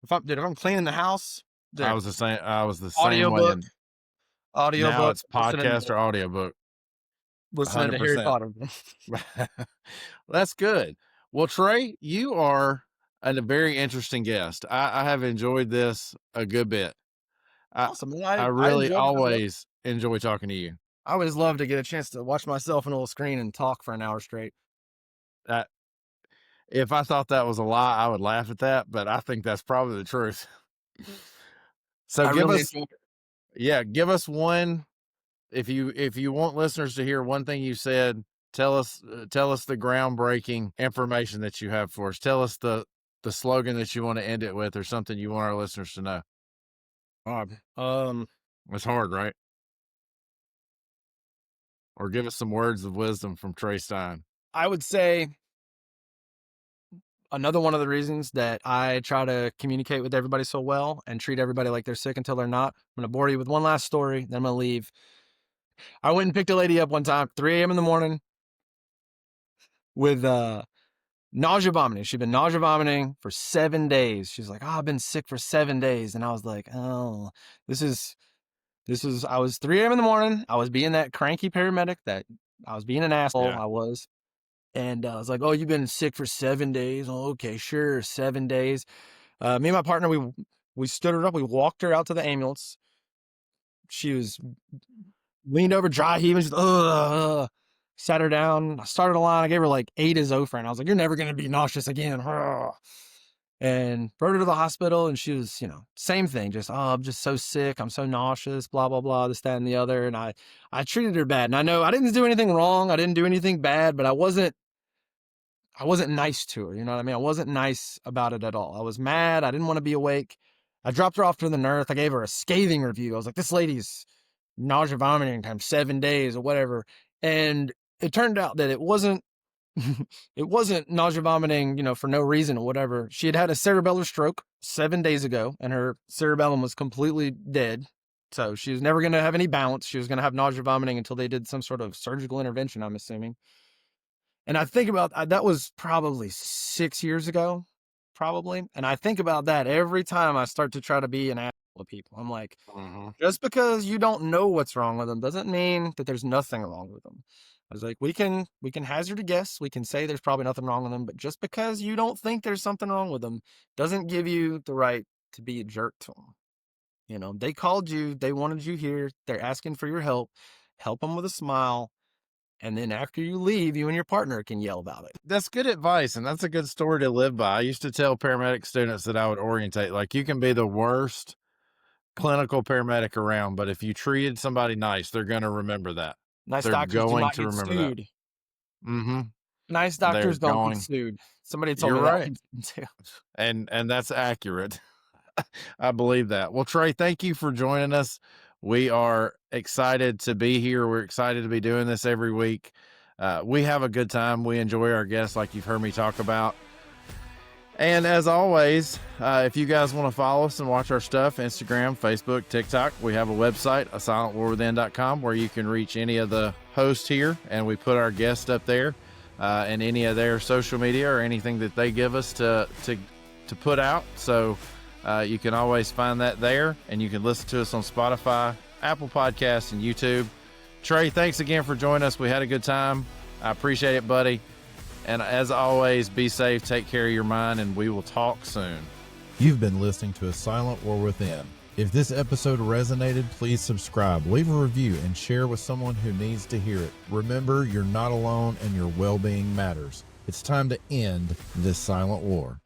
if I'm cleaning the house, I was the same way. audiobook, Now it's listening podcast or audiobook. to Harry 100%. Potter. That's good. Well, Trae, you are a very interesting guest. I have enjoyed this a good bit. Awesome. Man. I I really enjoyed always enjoy talking to you. I always love to get a chance to watch myself in a little screen and talk for an hour straight. If I thought that was a lie, I would laugh at that, but I think that's probably the truth. So give us one. If you want listeners to hear one thing you said tell us the groundbreaking information that you have for us. Tell us the slogan that you want to end it with, or something you want our listeners to know. It's hard, right? Or give us some words of wisdom from Trae Stein. I would say another one of the reasons that I try to communicate with everybody so well and treat everybody like they're sick until they're not. I'm going to bore you with one last story, then I'm going to leave. I went and picked a lady up one time, 3 a.m. in the morning, with nausea vomiting. She'd been nausea vomiting for 7 days. She's like, I've been sick for 7 days. And I was like, oh, I was 3 a.m. in the morning. I was being that cranky paramedic that I was being an asshole. Yeah. I was. And I was like, oh, you've been sick for 7 days. Oh, okay, sure. 7 days. Me and my partner, we stood her up. We walked her out to the ambulance. She was leaned over, dry heaving. She's, sat her down. I started a line. I gave her like 8 Zofran. I was like, you're never going to be nauseous again. And brought her to the hospital. And she was, same thing. Just, I'm just so sick. I'm so nauseous, blah, blah, blah, this, that, and the other. And I treated her bad. And I know I didn't do anything wrong. I didn't do anything bad, but I wasn't nice to her. You know what I mean? I wasn't nice about it at all. I was mad. I didn't want to be awake. I dropped her off to the nurse. I gave her a scathing review. I was like, this lady's nausea vomiting times 7 days or whatever. And it turned out that it wasn't nausea vomiting, for no reason or whatever. She had a cerebellar stroke 7 days ago, and her cerebellum was completely dead. So she was never going to have any balance. She was going to have nausea vomiting until they did some sort of surgical intervention, I'm assuming. And I think about that was probably 6 years ago, probably. And I think about that every time I start to try to be an asshole to people. I'm like, just because you don't know what's wrong with them doesn't mean that there's nothing wrong with them. I was like, we can hazard a guess. We can say there's probably nothing wrong with them, but just because you don't think there's something wrong with them doesn't give you the right to be a jerk to them. They called you, they wanted you here, they're asking for your help them with a smile. And then after you leave, you and your partner can yell about it. That's good advice, and that's a good story to live by. I used to tell paramedic students that I would orientate, like, you can be the worst clinical paramedic around, but if you treated somebody nice, they're going to remember that. Nice They're doctors do going not to get remember sued. that. Mm-hmm. Nice doctors They're don't going- get sued. Somebody told You're me right. that too. And that's accurate. I believe that. Well, Trae, thank you for joining us. We are excited to be here. We're excited to be doing this every week. We have a good time. We enjoy our guests, like you've heard me talk about. And as always, if you guys want to follow us and watch our stuff, Instagram, Facebook, TikTok, we have a website, asilentwarwithin.com, where you can reach any of the hosts here, and we put our guests up there, and any of their social media or anything that they give us to put out. So you can always find that there, and you can listen to us on Spotify, Apple Podcasts, and YouTube. Trae, thanks again for joining us. We had a good time. I appreciate it, buddy. And as always, be safe, take care of your mind, and we will talk soon. You've been listening to A Silent War Within. If this episode resonated, please subscribe, leave a review, and share with someone who needs to hear it. Remember, you're not alone and your well-being matters. It's time to end this silent war.